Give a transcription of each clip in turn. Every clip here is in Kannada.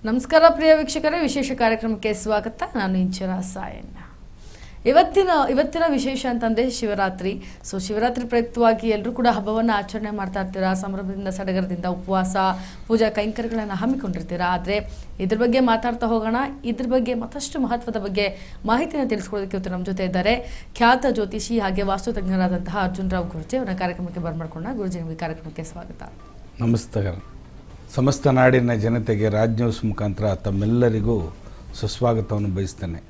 ನಮಸ್ಕಾರ ಪ್ರಿಯ ವೀಕ್ಷಕರೇ, ವಿಶೇಷ ಕಾರ್ಯಕ್ರಮಕ್ಕೆ ಸ್ವಾಗತ. ನಾನು ಇಂಚರ ಸಾಯಣ್ಣ. ಇವತ್ತಿನ ವಿಶೇಷ ಅಂತಂದರೆ ಶಿವರಾತ್ರಿ. ಶಿವರಾತ್ರಿ ಪ್ರಯುಕ್ತವಾಗಿ ಎಲ್ಲರೂ ಕೂಡ ಹಬ್ಬವನ್ನು ಆಚರಣೆ ಮಾಡ್ತಾ ಇರ್ತೀರಾ, ಸಂಭ್ರಮದಿಂದ ಸಡಗರದಿಂದ ಉಪವಾಸ ಪೂಜಾ ಕೈಂಕರ್ಯಗಳನ್ನು ಹಮ್ಮಿಕೊಂಡಿರ್ತೀರಾ. ಆದರೆ ಇದ್ರ ಬಗ್ಗೆ ಮಾತಾಡ್ತಾ ಹೋಗೋಣ. ಇದ್ರ ಬಗ್ಗೆ ಮತ್ತಷ್ಟು ಮಹತ್ವದ ಬಗ್ಗೆ ಮಾಹಿತಿಯನ್ನು ತಿಳಿಸ್ಕೊಳ್ಳೋದಕ್ಕೆ ಇವತ್ತು ನಮ್ಮ ಜೊತೆ ಇದ್ದಾರೆ ಖ್ಯಾತ ಜ್ಯೋತಿಷಿ ಹಾಗೆ ವಾಸ್ತುತಜ್ಞರಾದಂತಹ ಅರ್ಜುನ್ ರಾವ್ ಗುರೂಜಿ. ಅವರ ಕಾರ್ಯಕ್ರಮಕ್ಕೆ ಬರ್ಮಾಡ್ಕೊಂಡ ಗುರೂಜಿ, ನಿಮಗೆ ಕಾರ್ಯಕ್ರಮಕ್ಕೆ ಸ್ವಾಗತ. ನಮಸ್ಕಾರ. ಸಮಸ್ತ ನಾಡಿನ ಜನತೆಗೆ ರಾಜ್ ನ್ಯೂಸ್ ಮುಖಾಂತರ ತಮ್ಮೆಲ್ಲರಿಗೂ ಸುಸ್ವಾಗತವನ್ನು ಬಯಸ್ತೇನೆ.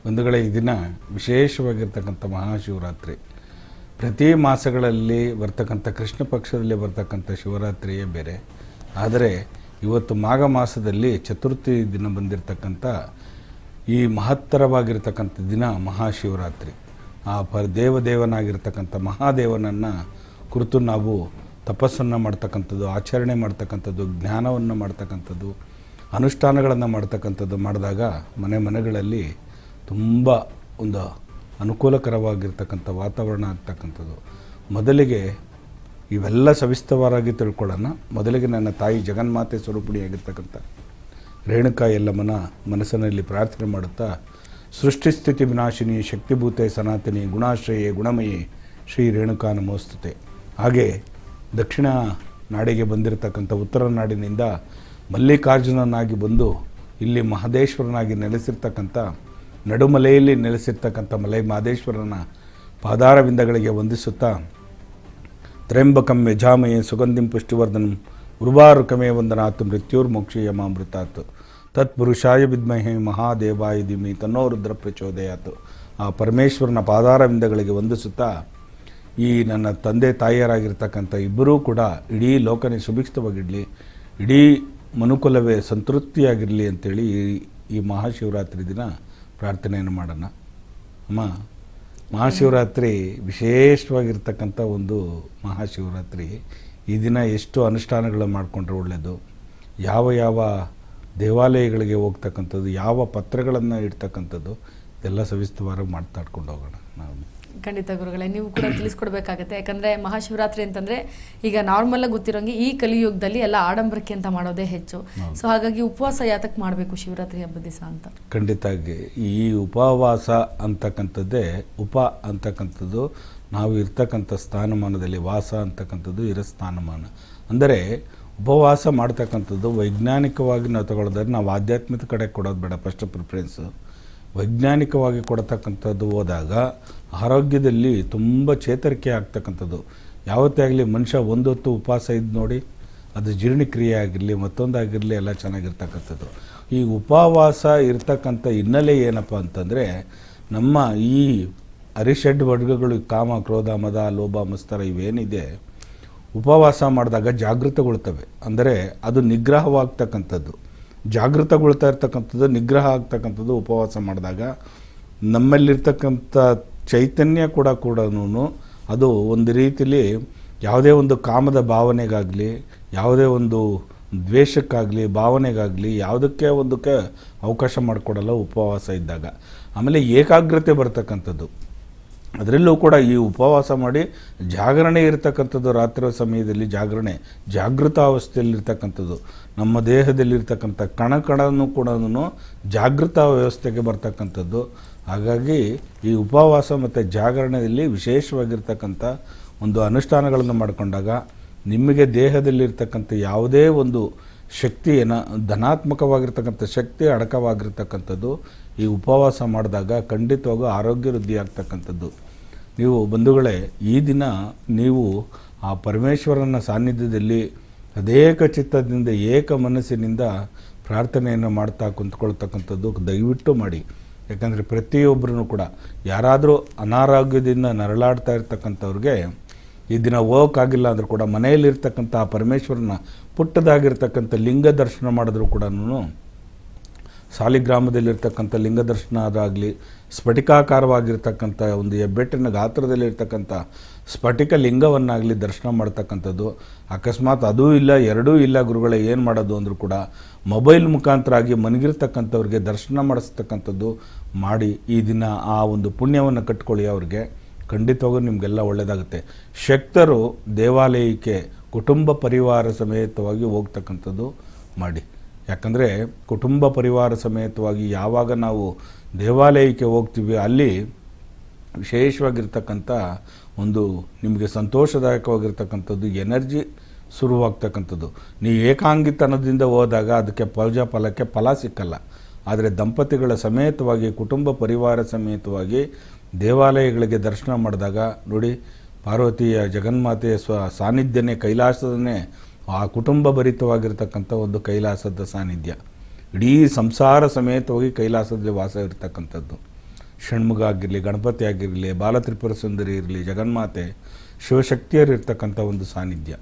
ಬಂಧುಗಳೇ, ಈ ದಿನ ವಿಶೇಷವಾಗಿರ್ತಕ್ಕಂಥ ಮಹಾಶಿವರಾತ್ರಿ. ಪ್ರತಿ ಮಾಸಗಳಲ್ಲಿ ಬರ್ತಕ್ಕಂಥ ಕೃಷ್ಣ ಪಕ್ಷದಲ್ಲಿ ಬರ್ತಕ್ಕಂಥ ಶಿವರಾತ್ರಿಯೇ ಬೇರೆ. ಆದರೆ ಇವತ್ತು ಮಾಘ ಮಾಸದಲ್ಲಿ ಚತುರ್ಥಿ ದಿನ ಬಂದಿರತಕ್ಕಂಥ ಈ ಮಹತ್ತರವಾಗಿರ್ತಕ್ಕಂಥ ದಿನ ಮಹಾಶಿವರಾತ್ರಿ. ಆ ದೇವದೇವನಾಗಿರ್ತಕ್ಕಂಥ ಮಹಾದೇವನನ್ನು ಕುರಿತು ನಾವು ತಪಸ್ಸನ್ನು ಮಾಡ್ತಕ್ಕಂಥದ್ದು, ಆಚರಣೆ ಮಾಡ್ತಕ್ಕಂಥದ್ದು, ಜ್ಞಾನವನ್ನು ಮಾಡ್ತಕ್ಕಂಥದ್ದು, ಅನುಷ್ಠಾನಗಳನ್ನು ಮಾಡ್ತಕ್ಕಂಥದ್ದು ಮಾಡಿದಾಗ ಮನೆಗಳಲ್ಲಿ ತುಂಬ ಒಂದು ಅನುಕೂಲಕರವಾಗಿರ್ತಕ್ಕಂಥ ವಾತಾವರಣ ಆಗ್ತಕ್ಕಂಥದ್ದು. ಮೊದಲಿಗೆ ಇವೆಲ್ಲ ಸವಿಸ್ತರವಾಗಿ ತಿಳ್ಕೊಳ್ಳೋಣ. ಮೊದಲಿಗೆ ನನ್ನ ತಾಯಿ ಜಗನ್ಮಾತೆ ಸ್ವರೂಪಿಣಿಯಾಗಿರ್ತಕ್ಕಂಥ ರೇಣುಕಾ ಯಲ್ಲಮ್ಮನ ಮನಸ್ಸಿನಲ್ಲಿ ಪ್ರಾರ್ಥನೆ ಮಾಡುತ್ತಾ, ಸೃಷ್ಟಿಸ್ಥಿತಿ ವಿನಾಶಿನಿ ಶಕ್ತಿಭೂತೆ ಸನಾತನಿ ಗುಣಾಶ್ರಯೇ ಗುಣಮಯೇ ಶ್ರೀ ರೇಣುಕಾ ನಮೋಸ್ತುತೆ. ಹಾಗೆ ದಕ್ಷಿಣ ನಾಡಿಗೆ ಬಂದಿರತಕ್ಕಂಥ ಉತ್ತರ ನಾಡಿನಿಂದ ಮಲ್ಲಿಕಾರ್ಜುನನಾಗಿ ಬಂದು ಇಲ್ಲಿ ಮಹದೇಶ್ವರನಾಗಿ ನೆಲೆಸಿರ್ತಕ್ಕಂಥ ನಡುಮಲೆಯಲ್ಲಿ ನೆಲೆಸಿರ್ತಕ್ಕಂಥ ಮಲೈ ಮಹದೇಶ್ವರನ ಪಾದಾರವಿಂದಗಳಿಗೆ ವಂದಿಸುತ್ತಾ, ತ್ರ್ಯಂಬಕಂ ಯಜಾಮಯೇ ಸುಗಂಧಿಂ ಪುಷ್ಟಿವರ್ಧನಂ ಉರ್ವಾರುಕಮೇ ವಂದನಾತ್ ಮೃತ್ಯುರ್ಮೋಕ್ಷಯಮಾಮೃತಾತ್ ತತ್ಪುರುಷಾಯ ವಿದ್ಮಹೇ ಮಹಾದೇವಾಯ ಧೀಮಹಿ ತನ್ನೋ ರುದ್ರ ಪ್ರಚೋದಯಾತ್. ಆ ಪರಮೇಶ್ವರನ ಪಾದಾರವಿಂದಗಳಿಗೆ ವಂದಿಸುತ್ತಾ, ಈ ನನ್ನ ತಂದೆ ತಾಯಿಯರಾಗಿರ್ತಕ್ಕಂಥ ಇಬ್ಬರೂ ಕೂಡ ಇಡೀ ಲೋಕನೇ ಸುಭಿಕ್ಷವಾಗಿರಲಿ, ಇಡೀ ಮನುಕುಲವೇ ಸಂತೃಪ್ತಿಯಾಗಿರಲಿ ಅಂತೇಳಿ ಈ ಮಹಾಶಿವರಾತ್ರಿ ದಿನ ಪ್ರಾರ್ಥನೆಯನ್ನು ಮಾಡೋಣ. ಅಮ್ಮ, ಮಹಾಶಿವರಾತ್ರಿ ವಿಶೇಷವಾಗಿರ್ತಕ್ಕಂಥ ಒಂದು ಮಹಾಶಿವರಾತ್ರಿ. ಈ ದಿನ ಎಷ್ಟು ಅನುಷ್ಠಾನಗಳು ಮಾಡಿಕೊಂಡ್ರೆ ಒಳ್ಳೆಯದು, ಯಾವ ದೇವಾಲಯಗಳಿಗೆ ಹೋಗ್ತಕ್ಕಂಥದ್ದು, ಯಾವ ಪತ್ರಗಳನ್ನು ಇಡ್ತಕ್ಕಂಥದ್ದು, ಇದೆಲ್ಲ ಸವಿಸ್ತರವಾಗಿ ಮಾತಾಡ್ಕೊಂಡು ಹೋಗೋಣ ನಾವು. ಖಂಡಿತ ಗುರುಗಳೇ, ನೀವು ಕೂಡ ತಿಳಿಸ್ಕೊಡ್ಬೇಕಾಗತ್ತೆ. ಯಾಕಂದರೆ ಮಹಾಶಿವರಾತ್ರಿ ಅಂತಂದರೆ ಈಗ ನಾರ್ಮಲಾಗಿ ಗೊತ್ತಿರೋಂಗೆ ಈ ಕಲಿಯುಗದಲ್ಲಿ ಎಲ್ಲ ಆಡಂಬರಕ್ಕೆ ಅಂತ ಮಾಡೋದೇ ಹೆಚ್ಚು. ಸೊ ಹಾಗಾಗಿ ಉಪವಾಸ ಯಾತಕ್ಕೆ ಮಾಡಬೇಕು ಶಿವರಾತ್ರಿ ಹಬ್ಬದ ದಿವಸ ಅಂತ? ಖಂಡಿತವಾಗಿ ಈ ಉಪವಾಸ ಅಂತಕ್ಕಂಥದ್ದೇ, ಅಂತಕ್ಕಂಥದ್ದು ನಾವು ಇರ್ತಕ್ಕಂಥ ಸ್ಥಾನಮಾನದಲ್ಲಿ, ವಾಸ ಅಂತಕ್ಕಂಥದ್ದು ಇರೋ ಸ್ಥಾನಮಾನ. ಅಂದರೆ ಉಪವಾಸ ಮಾಡ್ತಕ್ಕಂಥದ್ದು ವೈಜ್ಞಾನಿಕವಾಗಿ ನಾವು ತಗೊಳ್ಳೋದಾದ್ರೆ ನಾವು ಆಧ್ಯಾತ್ಮಿಕ ಕಡೆ ಕೊಡೋದು ಬೇಡ. ಫಸ್ಟ್ ಪ್ರಿಫರೆನ್ಸು ವೈಜ್ಞಾನಿಕವಾಗಿ ಕೊಡತಕ್ಕಂಥದ್ದು ಹೋದಾಗ ಆರೋಗ್ಯದಲ್ಲಿ ತುಂಬ ಚೇತರಿಕೆ ಆಗ್ತಕ್ಕಂಥದ್ದು. ಯಾವತ್ತೇ ಆಗಲಿ ಮನುಷ್ಯ ಒಂದು ಹೊತ್ತು ಉಪವಾಸ ಇದ್ದು ನೋಡಿ, ಅದು ಜೀರ್ಣಕ್ರಿಯೆ ಆಗಿರಲಿ ಮತ್ತೊಂದಾಗಿರಲಿ ಎಲ್ಲ ಚೆನ್ನಾಗಿರ್ತಕ್ಕಂಥದ್ದು. ಈ ಉಪವಾಸ ಇರ್ತಕ್ಕಂಥ ಹಿನ್ನೆಲೆ ಏನಪ್ಪ ಅಂತಂದರೆ, ನಮ್ಮ ಈ ಅರಿಷಡ್ ವರ್ಗಗಳು ಕಾಮ ಕ್ರೋಧ ಮದ ಲೋಭ ಮತ್ಸರ ಇವೇನಿದೆ, ಉಪವಾಸ ಮಾಡಿದಾಗ ಜಾಗೃತಗೊಳ್ತವೆ. ಅಂದರೆ ಅದು ನಿಗ್ರಹವಾಗ್ತಕ್ಕಂಥದ್ದು, ಜಾಗೃತಗೊಳ್ತಾ ಇರ್ತಕ್ಕಂಥದ್ದು, ನಿಗ್ರಹ ಆಗ್ತಕ್ಕಂಥದ್ದು ಉಪವಾಸ ಮಾಡಿದಾಗ. ನಮ್ಮಲ್ಲಿರ್ತಕ್ಕಂಥ ಚೈತನ್ಯ ಕೂಡ ಅದು ಒಂದು ರೀತಿಯಲ್ಲಿ ಯಾವುದೇ ಒಂದು ಕಾಮದ ಭಾವನೆಗಾಗಲಿ, ಯಾವುದೇ ಒಂದು ದ್ವೇಷಕ್ಕಾಗಲಿ ಭಾವನೆಗಾಗಲಿ ಯಾವುದಕ್ಕೆ ಒಂದಕ್ಕೆ ಅವಕಾಶ ಮಾಡಿಕೊಡಲ್ಲ ಉಪವಾಸ ಇದ್ದಾಗ. ಆಮೇಲೆ ಏಕಾಗ್ರತೆ ಬರ್ತಕ್ಕಂಥದ್ದು. ಅದರಲ್ಲೂ ಕೂಡ ಈ ಉಪವಾಸ ಮಾಡಿ ಜಾಗರಣೆ ಇರತಕ್ಕಂಥದ್ದು, ರಾತ್ರಿ ಸಮಯದಲ್ಲಿ ಜಾಗೃತ ಅವಸ್ಥೆಯಲ್ಲಿರ್ತಕ್ಕಂಥದ್ದು. ನಮ್ಮ ದೇಹದಲ್ಲಿರ್ತಕ್ಕಂಥ ಕಣನೂ ಕೂಡ ಜಾಗೃತ ವ್ಯವಸ್ಥೆಗೆ ಬರ್ತಕ್ಕಂಥದ್ದು. ಹಾಗಾಗಿ ಈ ಉಪವಾಸ ಮತ್ತು ಜಾಗರಣೆಯಲ್ಲಿ ವಿಶೇಷವಾಗಿರ್ತಕ್ಕಂಥ ಒಂದು ಅನುಷ್ಠಾನಗಳನ್ನು ಮಾಡಿಕೊಂಡಾಗ ನಿಮಗೆ ದೇಹದಲ್ಲಿರ್ತಕ್ಕಂಥ ಯಾವುದೇ ಒಂದು ಶಕ್ತಿಯನ್ನು, ಧನಾತ್ಮಕವಾಗಿರ್ತಕ್ಕಂಥ ಶಕ್ತಿ ಅಡಕವಾಗಿರ್ತಕ್ಕಂಥದ್ದು ಈ ಉಪವಾಸ ಮಾಡಿದಾಗ ಖಂಡಿತವಾಗೂ ಆರೋಗ್ಯ ವೃದ್ಧಿ ಆಗ್ತಕ್ಕಂಥದ್ದು. ನೀವು ಬಂಧುಗಳೇ, ಈ ದಿನ ನೀವು ಆ ಪರಮೇಶ್ವರನ ಸಾನ್ನಿಧ್ಯದಲ್ಲಿ ಅದೇಕ ಚಿತ್ತದಿಂದ ಏಕ ಮನಸ್ಸಿನಿಂದ ಪ್ರಾರ್ಥನೆಯನ್ನು ಮಾಡ್ತಾ ಕುಂತ್ಕೊಳ್ತಕ್ಕಂಥದ್ದು ದಯವಿಟ್ಟು ಮಾಡಿ. ಯಾಕಂದರೆ ಪ್ರತಿಯೊಬ್ಬರೂ ಕೂಡ ಯಾರಾದರೂ ಅನಾರೋಗ್ಯದಿಂದ ನರಳಾಡ್ತಾ ಇರ್ತಕ್ಕಂಥವ್ರಿಗೆ ಈ ದಿನ ಹೋಗೋಕ್ಕಾಗಿಲ್ಲ ಅಂದರೂ ಕೂಡ ಮನೆಯಲ್ಲಿರ್ತಕ್ಕಂಥ ಆ ಪರಮೇಶ್ವರನ ಪುಟ್ಟದಾಗಿರ್ತಕ್ಕಂಥ ಲಿಂಗ ದರ್ಶನ ಮಾಡಿದ್ರೂ ಕೂಡ, ಸಾಲಿಗ್ರಾಮದಲ್ಲಿರ್ತಕ್ಕಂಥ ಲಿಂಗ ದರ್ಶನ ಅದಾಗಲಿ, ಸ್ಫಟಿಕಾಕಾರವಾಗಿರ್ತಕ್ಕಂಥ ಒಂದು ಹೆಬ್ಬೆಟ್ಟಿನ ಗಾತ್ರದಲ್ಲಿರ್ತಕ್ಕಂಥ ಸ್ಫಟಿಕ ಲಿಂಗವನ್ನಾಗಲಿ ದರ್ಶನ ಮಾಡ್ತಕ್ಕಂಥದ್ದು. ಅಕಸ್ಮಾತ್ ಅದೂ ಇಲ್ಲ, ಎರಡೂ ಇಲ್ಲ ಗುರುಗಳೇ, ಏನು ಮಾಡೋದು ಅಂದರೂ ಕೂಡ ಮೊಬೈಲ್ ಮುಖಾಂತರ ಆಗಿ ಮನಗಿರ್ತಕ್ಕಂಥವ್ರಿಗೆ ದರ್ಶನ ಮಾಡಿಸ್ತಕ್ಕಂಥದ್ದು ಮಾಡಿ ಈ ದಿನ ಆ ಒಂದು ಪುಣ್ಯವನ್ನು ಕಟ್ಕೊಳ್ಳಿ. ಅವ್ರಿಗೆ ಖಂಡಿತವಾಗೂ ನಿಮಗೆಲ್ಲ ಒಳ್ಳೆಯದಾಗುತ್ತೆ. ಶಕ್ತರು ದೇವಾಲಯಕ್ಕೆ ಕುಟುಂಬ ಪರಿವಾರ ಸಮೇತವಾಗಿ ಹೋಗ್ತಕ್ಕಂಥದ್ದು ಮಾಡಿ. ಯಾಕಂದರೆ ಕುಟುಂಬ ಪರಿವಾರ ಸಮೇತವಾಗಿ ಯಾವಾಗ ನಾವು ದೇವಾಲಯಕ್ಕೆ ಹೋಗ್ತೀವಿ ಅಲ್ಲಿ ವಿಶೇಷವಾಗಿರ್ತಕ್ಕಂಥ ಒಂದು ನಿಮಗೆ ಸಂತೋಷದಾಯಕವಾಗಿರ್ತಕ್ಕಂಥದ್ದು ಎನರ್ಜಿ ಶುರುವಾಗ್ತಕ್ಕಂಥದ್ದು. ನೀವು ಏಕಾಂಗಿತನದಿಂದ ಹೋದಾಗ ಅದಕ್ಕೆ ಫಲಕ್ಕೆ ಫಲ ಸಿಕ್ಕಲ್ಲ. ಆದರೆ ದಂಪತಿಗಳ ಸಮೇತವಾಗಿ ಕುಟುಂಬ ಪರಿವಾರ ಸಮೇತವಾಗಿ ದೇವಾಲಯಗಳಿಗೆ ದರ್ಶನ ಮಾಡಿದಾಗ ನೋಡಿ, ಪಾರ್ವತಿಯ ಜಗನ್ಮಾತೆಯ ಸಾನ್ನಿಧ್ಯನೇ ಕೈಲಾಸದನೇ ಆ ಕುಟುಂಬ ಭರಿತವಾಗಿರ್ತಕ್ಕಂಥ ಒಂದು ಕೈಲಾಸದ ಸಾನ್ನಿಧ್ಯ. ಇಡೀ ಸಂಸಾರ ಸಮೇತವಾಗಿ ಕೈಲಾಸದಲ್ಲಿ ವಾಸ ಇರತಕ್ಕಂಥದ್ದು. ಷಣ್ಮುಗ ಆಗಿರಲಿ, ಗಣಪತಿ ಆಗಿರಲಿ, ಬಾಲತ್ರಿಪುರ ಸುಂದರಿ ಇರಲಿ, ಜಗನ್ಮಾತೆ ಶಿವಶಕ್ತಿಯರು ಇರ್ತಕ್ಕಂಥ ಒಂದು ಸಾನ್ನಿಧ್ಯ.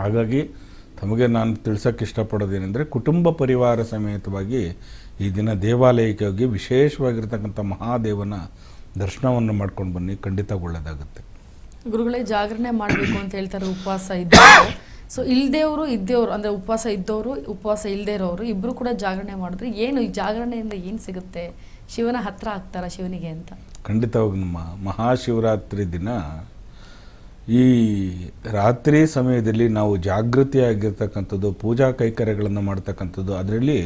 ಹಾಗಾಗಿ ತಮಗೆ ನಾನು ತಿಳಿಸೋಕ್ಕೆ ಇಷ್ಟಪಡೋದೇನೆಂದರೆ, ಕುಟುಂಬ ಪರಿವಾರ ಸಮೇತವಾಗಿ ಈ ದಿನ ದೇವಾಲಯಕ್ಕೆ ಹೋಗಿ ವಿಶೇಷವಾಗಿರ್ತಕ್ಕಂಥ ಮಹಾದೇವನ ದರ್ಶನವನ್ನು ಮಾಡ್ಕೊಂಡು ಬನ್ನಿ, ಖಂಡಿತ ಒಳ್ಳೆಯದಾಗುತ್ತೆ. ಗುರುಗಳೇ, ಜಾಗರಣೆ ಮಾಡಬೇಕು ಅಂತ ಹೇಳ್ತಾರೆ ಉಪವಾಸ ಇದ್ದವರು. ಸೊ ಇಲ್ದೇವರು ಇದ್ದೇವರು ಅಂದರೆ ಉಪವಾಸ ಇದ್ದವರು ಉಪವಾಸ ಇಲ್ಲದೇ ಇರೋರು ಇಬ್ಬರು ಕೂಡ ಜಾಗರಣೆ ಮಾಡಿದ್ರೆ ಏನು ಈ ಜಾಗರಣೆಯಿಂದ ಏನು ಸಿಗುತ್ತೆ? ಶಿವನ ಹತ್ರ ಆಗ್ತಾರ ಶಿವನಿಗೆ ಅಂತ? ಖಂಡಿತವಾಗಿ ನಮ್ಮ ಮಹಾಶಿವರಾತ್ರಿ ದಿನ ಈ ರಾತ್ರಿ ಸಮಯದಲ್ಲಿ ನಾವು ಜಾಗೃತಿಯಾಗಿರ್ತಕ್ಕಂಥದ್ದು, ಪೂಜಾ ಕೈಕರ್ಯಗಳನ್ನು ಮಾಡ್ತಕ್ಕಂಥದ್ದು. ಅದರಲ್ಲಿ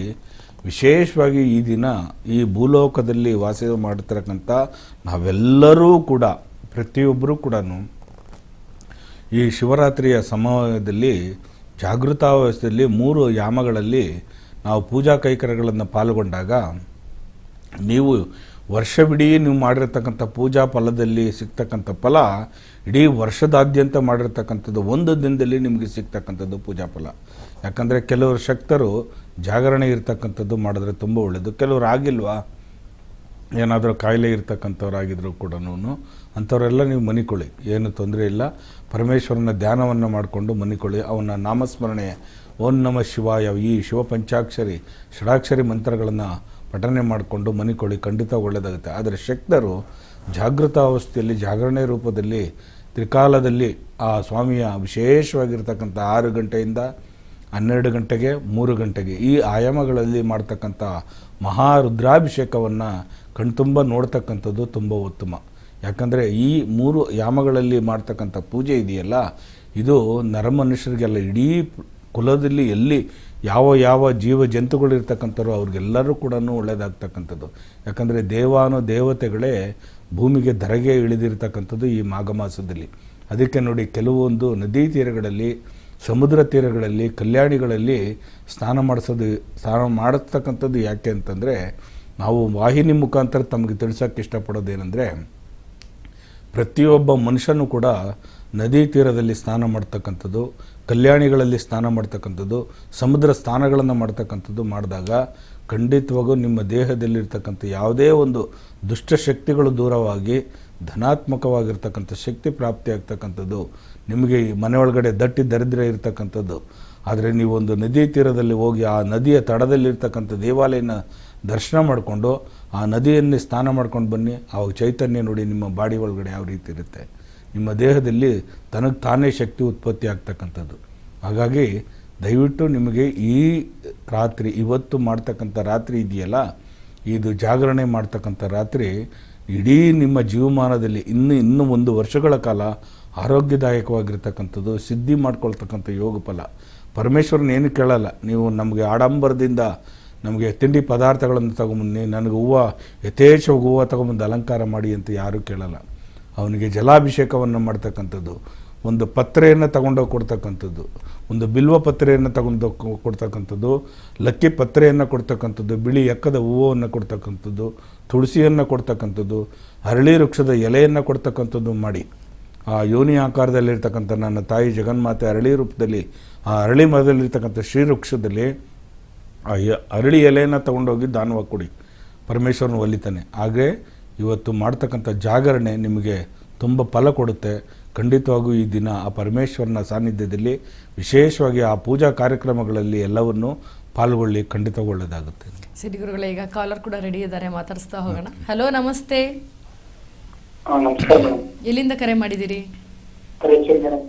ವಿಶೇಷವಾಗಿ ಈ ದಿನ ಈ ಭೂಲೋಕದಲ್ಲಿ ವಾಸ ಮಾಡ್ತಿರಕ್ಕಂಥ ನಾವೆಲ್ಲರೂ ಕೂಡ, ಪ್ರತಿಯೊಬ್ಬರೂ ಕೂಡ ಈ ಶಿವರಾತ್ರಿಯ ಸಮಯದಲ್ಲಿ ಜಾಗೃತಾವಸ್ಥೆಯಲ್ಲಿ 3 ಯಾಮಗಳಲ್ಲಿ ನಾವು ಪೂಜಾ ಕೈಕರ್ಯಗಳನ್ನು ಪಾಲ್ಗೊಂಡಾಗ ನೀವು ವರ್ಷವಿಡೀ ನೀವು ಮಾಡಿರ್ತಕ್ಕಂಥ ಪೂಜಾ ಫಲದಲ್ಲಿ ಸಿಗ್ತಕ್ಕಂಥ ಫಲ ಇಡೀ ವರ್ಷದಾದ್ಯಂತ ಮಾಡಿರ್ತಕ್ಕಂಥದ್ದು ಒಂದು ದಿನದಲ್ಲಿ ನಿಮಗೆ ಸಿಗ್ತಕ್ಕಂಥದ್ದು ಪೂಜಾ ಫಲ. ಯಾಕಂದರೆ ಕೆಲವರು ಶಕ್ತರು ಜಾಗರಣೆ ಇರ್ತಕ್ಕಂಥದ್ದು ಮಾಡಿದ್ರೆ ತುಂಬ ಒಳ್ಳೆಯದು. ಕೆಲವರು ಆಗಿಲ್ವಾ, ಏನಾದರೂ ಕಾಯಿಲೆ ಇರ್ತಕ್ಕಂಥವ್ರಾಗಿದ್ರು ಕೂಡ ಅಂಥವರೆಲ್ಲ ನೀವು ಮನಿಕೊಳ್ಳಿ, ಏನು ತೊಂದರೆ ಇಲ್ಲ. ಪರಮೇಶ್ವರನ ಧ್ಯಾನವನ್ನು ಮಾಡಿಕೊಂಡು ಮನಿಕೊಳ್ಳಿ. ಅವನ ನಾಮಸ್ಮರಣೆ ಓಂ ನಮಃ ಶಿವಾಯ ಈ ಶಿವ ಪಂಚಾಕ್ಷರಿ ಷಡಾಕ್ಷರಿ ಮಂತ್ರಗಳನ್ನು ಪಠನೆ ಮಾಡಿಕೊಂಡು ಮನಿಕೊಳ್ಳಿ, ಖಂಡಿತ ಒಳ್ಳೆಯದಾಗುತ್ತೆ. ಆದರೆ ಶಕ್ತರು ಜಾಗೃತಾವಸ್ಥೆಯಲ್ಲಿ ಜಾಗರಣೆ ರೂಪದಲ್ಲಿ ತ್ರಿಕಾಲದಲ್ಲಿ ಆ ಸ್ವಾಮಿಯ ವಿಶೇಷವಾಗಿರ್ತಕ್ಕಂಥ 6 ಗಂಟೆಯಿಂದ 12 ಗಂಟೆಗೆ 3 ಗಂಟೆಗೆ ಈ ಆಯಾಮಗಳಲ್ಲಿ ಮಾಡ್ತಕ್ಕಂಥ ಮಹಾರುದ್ರಾಭಿಷೇಕವನ್ನು ಕಣ್ತುಂಬ ನೋಡ್ತಕ್ಕಂಥದ್ದು ತುಂಬ ಉತ್ತಮ. ಯಾಕಂದರೆ ಈ 3 ಯಾಮಗಳಲ್ಲಿ ಮಾಡ್ತಕ್ಕಂಥ ಪೂಜೆ ಇದೆಯಲ್ಲ, ಇದು ನರಮನುಷ್ಯರಿಗೆಲ್ಲ ಇಡೀ ಕುಲದಲ್ಲಿ ಎಲ್ಲಿ ಯಾವ ಯಾವ ಜೀವ ಜಂತುಗಳು ಇರ್ತಕ್ಕಂಥವ್ರು ಅವ್ರಿಗೆಲ್ಲರೂ ಕೂಡ ಒಳ್ಳೆಯದಾಗ್ತಕ್ಕಂಥದ್ದು. ಯಾಕಂದರೆ ದೇವತೆಗಳೇ ಭೂಮಿಗೆ ಧರೆಗೆ ಇಳಿದಿರ್ತಕ್ಕಂಥದ್ದು ಈ ಮಾಘ ಮಾಸದಲ್ಲಿ. ಅದಕ್ಕೆ ನೋಡಿ, ಕೆಲವೊಂದು ನದಿ ತೀರಗಳಲ್ಲಿ, ಸಮುದ್ರ ತೀರಗಳಲ್ಲಿ, ಕಲ್ಯಾಣಿಗಳಲ್ಲಿ ಸ್ನಾನ ಮಾಡಿಸ್ತಕ್ಕಂಥದ್ದು ಯಾಕೆ ಅಂತಂದರೆ, ನಾವು ವಾಹಿನಿ ಮುಖಾಂತರ ತಮಗೆ ತಿಳಿಸೋಕ್ಕೆ ಇಷ್ಟಪಡೋದೇನೆಂದರೆ, ಪ್ರತಿಯೊಬ್ಬ ಮನುಷ್ಯನೂ ಕೂಡ ನದಿ ತೀರದಲ್ಲಿ ಸ್ನಾನ ಮಾಡ್ತಕ್ಕಂಥದ್ದು, ಕಲ್ಯಾಣಿಗಳಲ್ಲಿ ಸ್ನಾನ ಮಾಡ್ತಕ್ಕಂಥದ್ದು, ಸಮುದ್ರ ಸ್ನಾನಗಳನ್ನು ಮಾಡ್ತಕ್ಕಂಥದ್ದು ಮಾಡಿದಾಗ ಖಂಡಿತವಾಗೂ ನಿಮ್ಮ ದೇಹದಲ್ಲಿರ್ತಕ್ಕಂಥ ಯಾವುದೇ ಒಂದು ದುಷ್ಟಶಕ್ತಿಗಳು ದೂರವಾಗಿ ಧನಾತ್ಮಕವಾಗಿರ್ತಕ್ಕಂಥ ಶಕ್ತಿ ಪ್ರಾಪ್ತಿಯಾಗ್ತಕ್ಕಂಥದ್ದು. ನಿಮಗೆ ಈ ಮನೆ ಒಳಗಡೆ ದಟ್ಟಿ ದರಿದ್ರ ಇರ್ತಕ್ಕಂಥದ್ದು. ಆದರೆ ನೀವೊಂದು ನದಿ ತೀರದಲ್ಲಿ ಹೋಗಿ ಆ ನದಿಯ ತಡದಲ್ಲಿರ್ತಕ್ಕಂಥ ದೇವಾಲಯನ ದರ್ಶನ ಮಾಡಿಕೊಂಡು ಆ ನದಿಯಲ್ಲಿ ಸ್ನಾನ ಮಾಡ್ಕೊಂಡು ಬನ್ನಿ. ಆವಾಗ ಚೈತನ್ಯ ನೋಡಿ ನಿಮ್ಮ ಬಾಡಿ ಒಳಗಡೆ ಯಾವ ರೀತಿ ಇರುತ್ತೆ, ನಿಮ್ಮ ದೇಹದಲ್ಲಿ ತನಗೆ ತಾನೇ ಶಕ್ತಿ ಉತ್ಪತ್ತಿ ಆಗ್ತಕ್ಕಂಥದ್ದು. ಹಾಗಾಗಿ ದಯವಿಟ್ಟು ನಿಮಗೆ ಈ ರಾತ್ರಿ, ಇವತ್ತು ಮಾಡ್ತಕ್ಕಂಥ ರಾತ್ರಿ ಇದೆಯಲ್ಲ, ಇದು ಜಾಗರಣೆ ಮಾಡ್ತಕ್ಕಂಥ ರಾತ್ರಿ ಇಡೀ ನಿಮ್ಮ ಜೀವಮಾನದಲ್ಲಿ ಇನ್ನೂ 1 ವರ್ಷಗಳ ಕಾಲ ಆರೋಗ್ಯದಾಯಕವಾಗಿರ್ತಕ್ಕಂಥದ್ದು, ಸಿದ್ಧಿ ಮಾಡ್ಕೊಳ್ತಕ್ಕಂಥ ಯೋಗ ಫಲ. ಪರಮೇಶ್ವರನ ಏನು ಕೇಳಲ್ಲ, ನೀವು ನಮಗೆ ಆಡಂಬರದಿಂದ ನಮಗೆ ತಿಂಡಿ ಪದಾರ್ಥಗಳನ್ನು ತಗೊಂಬನ್ನಿ, ನನಗೆ ಯಥೇಚ್ಛವಾಗಿ ಹೂವು ತಗೊಂಬಂದು ಅಲಂಕಾರ ಮಾಡಿ ಅಂತ ಯಾರೂ ಕೇಳಲ್ಲ. ಅವನಿಗೆ ಜಲಾಭಿಷೇಕವನ್ನು ಮಾಡ್ತಕ್ಕಂಥದ್ದು, ಒಂದು ಪತ್ರೆಯನ್ನು ತಗೊಂಡೋಗಿ ಕೊಡ್ತಕ್ಕಂಥದ್ದು, ಒಂದು ಬಿಲ್ವ ಪತ್ರೆಯನ್ನು ತಗೊಂಡು ಕೊಡ್ತಕ್ಕಂಥದ್ದು, ಲಕ್ಕಿ ಪತ್ರೆಯನ್ನು ಕೊಡ್ತಕ್ಕಂಥದ್ದು, ಬಿಳಿ ಎಕ್ಕದ ಹೂವನ್ನು ಕೊಡ್ತಕ್ಕಂಥದ್ದು, ತುಳಸಿಯನ್ನು ಕೊಡ್ತಕ್ಕಂಥದ್ದು, ಅರಳಿ ವೃಕ್ಷದ ಎಲೆಯನ್ನು ಕೊಡ್ತಕ್ಕಂಥದ್ದು ಮಾಡಿ ಆ ಯೋನಿ ಆಕಾರದಲ್ಲಿರ್ತಕ್ಕಂಥ ನನ್ನ ತಾಯಿ ಜಗನ್ಮಾತೆ ಅರಳಿ ರೂಪದಲ್ಲಿ ಆ ಅರಳಿ ಮರದಲ್ಲಿರ್ತಕ್ಕಂಥ ಶ್ರೀವೃಕ್ಷದಲ್ಲಿ ಆ ಅರಳಿ ಎಲೆಯನ್ನು ತಗೊಂಡೋಗಿ ದಾನವಾಗಿ ಕೊಡಿ, ಪರಮೇಶ್ವರನ ಒಲಿತಾನೆ. ಹಾಗೆ ಇವತ್ತು ಮಾಡ್ತಕ್ಕಂಥ ಜಾಗರಣೆ ನಿಮಗೆ ತುಂಬ ಫಲ ಕೊಡುತ್ತೆ. ಖಂಡಿತವಾಗೂ ಈ ದಿನ ಆ ಪರಮೇಶ್ವರನ ಸಾನ್ನಿಧ್ಯದಲ್ಲಿ ವಿಶೇಷವಾಗಿ ಆ ಪೂಜಾ ಕಾರ್ಯಕ್ರಮಗಳಲ್ಲಿ ಎಲ್ಲವನ್ನು ಪಾಲ್ಗೊಳ್ಳಿ, ಖಂಡಿತ ಒಳ್ಳೆಯದಾಗುತ್ತೆ. ಸರಿ ಗುರುಗಳೇ, ಈಗ ಕಾಲರ್ ಕೂಡ ರೆಡಿ ಇದ್ದಾರೆ, ಮಾತಾಡಿಸ್ತಾ ಹೋಗೋಣ. ಹಲೋ, ನಮಸ್ತೆ. ನಮಸ್ಕಾರ ಮೇಡಮ್. ಎಲ್ಲಿಂದ ಕರೆ ಮಾಡಿದ್ದೀರಿ? ರಾಯಚೂರು ಮೇಡಮ್.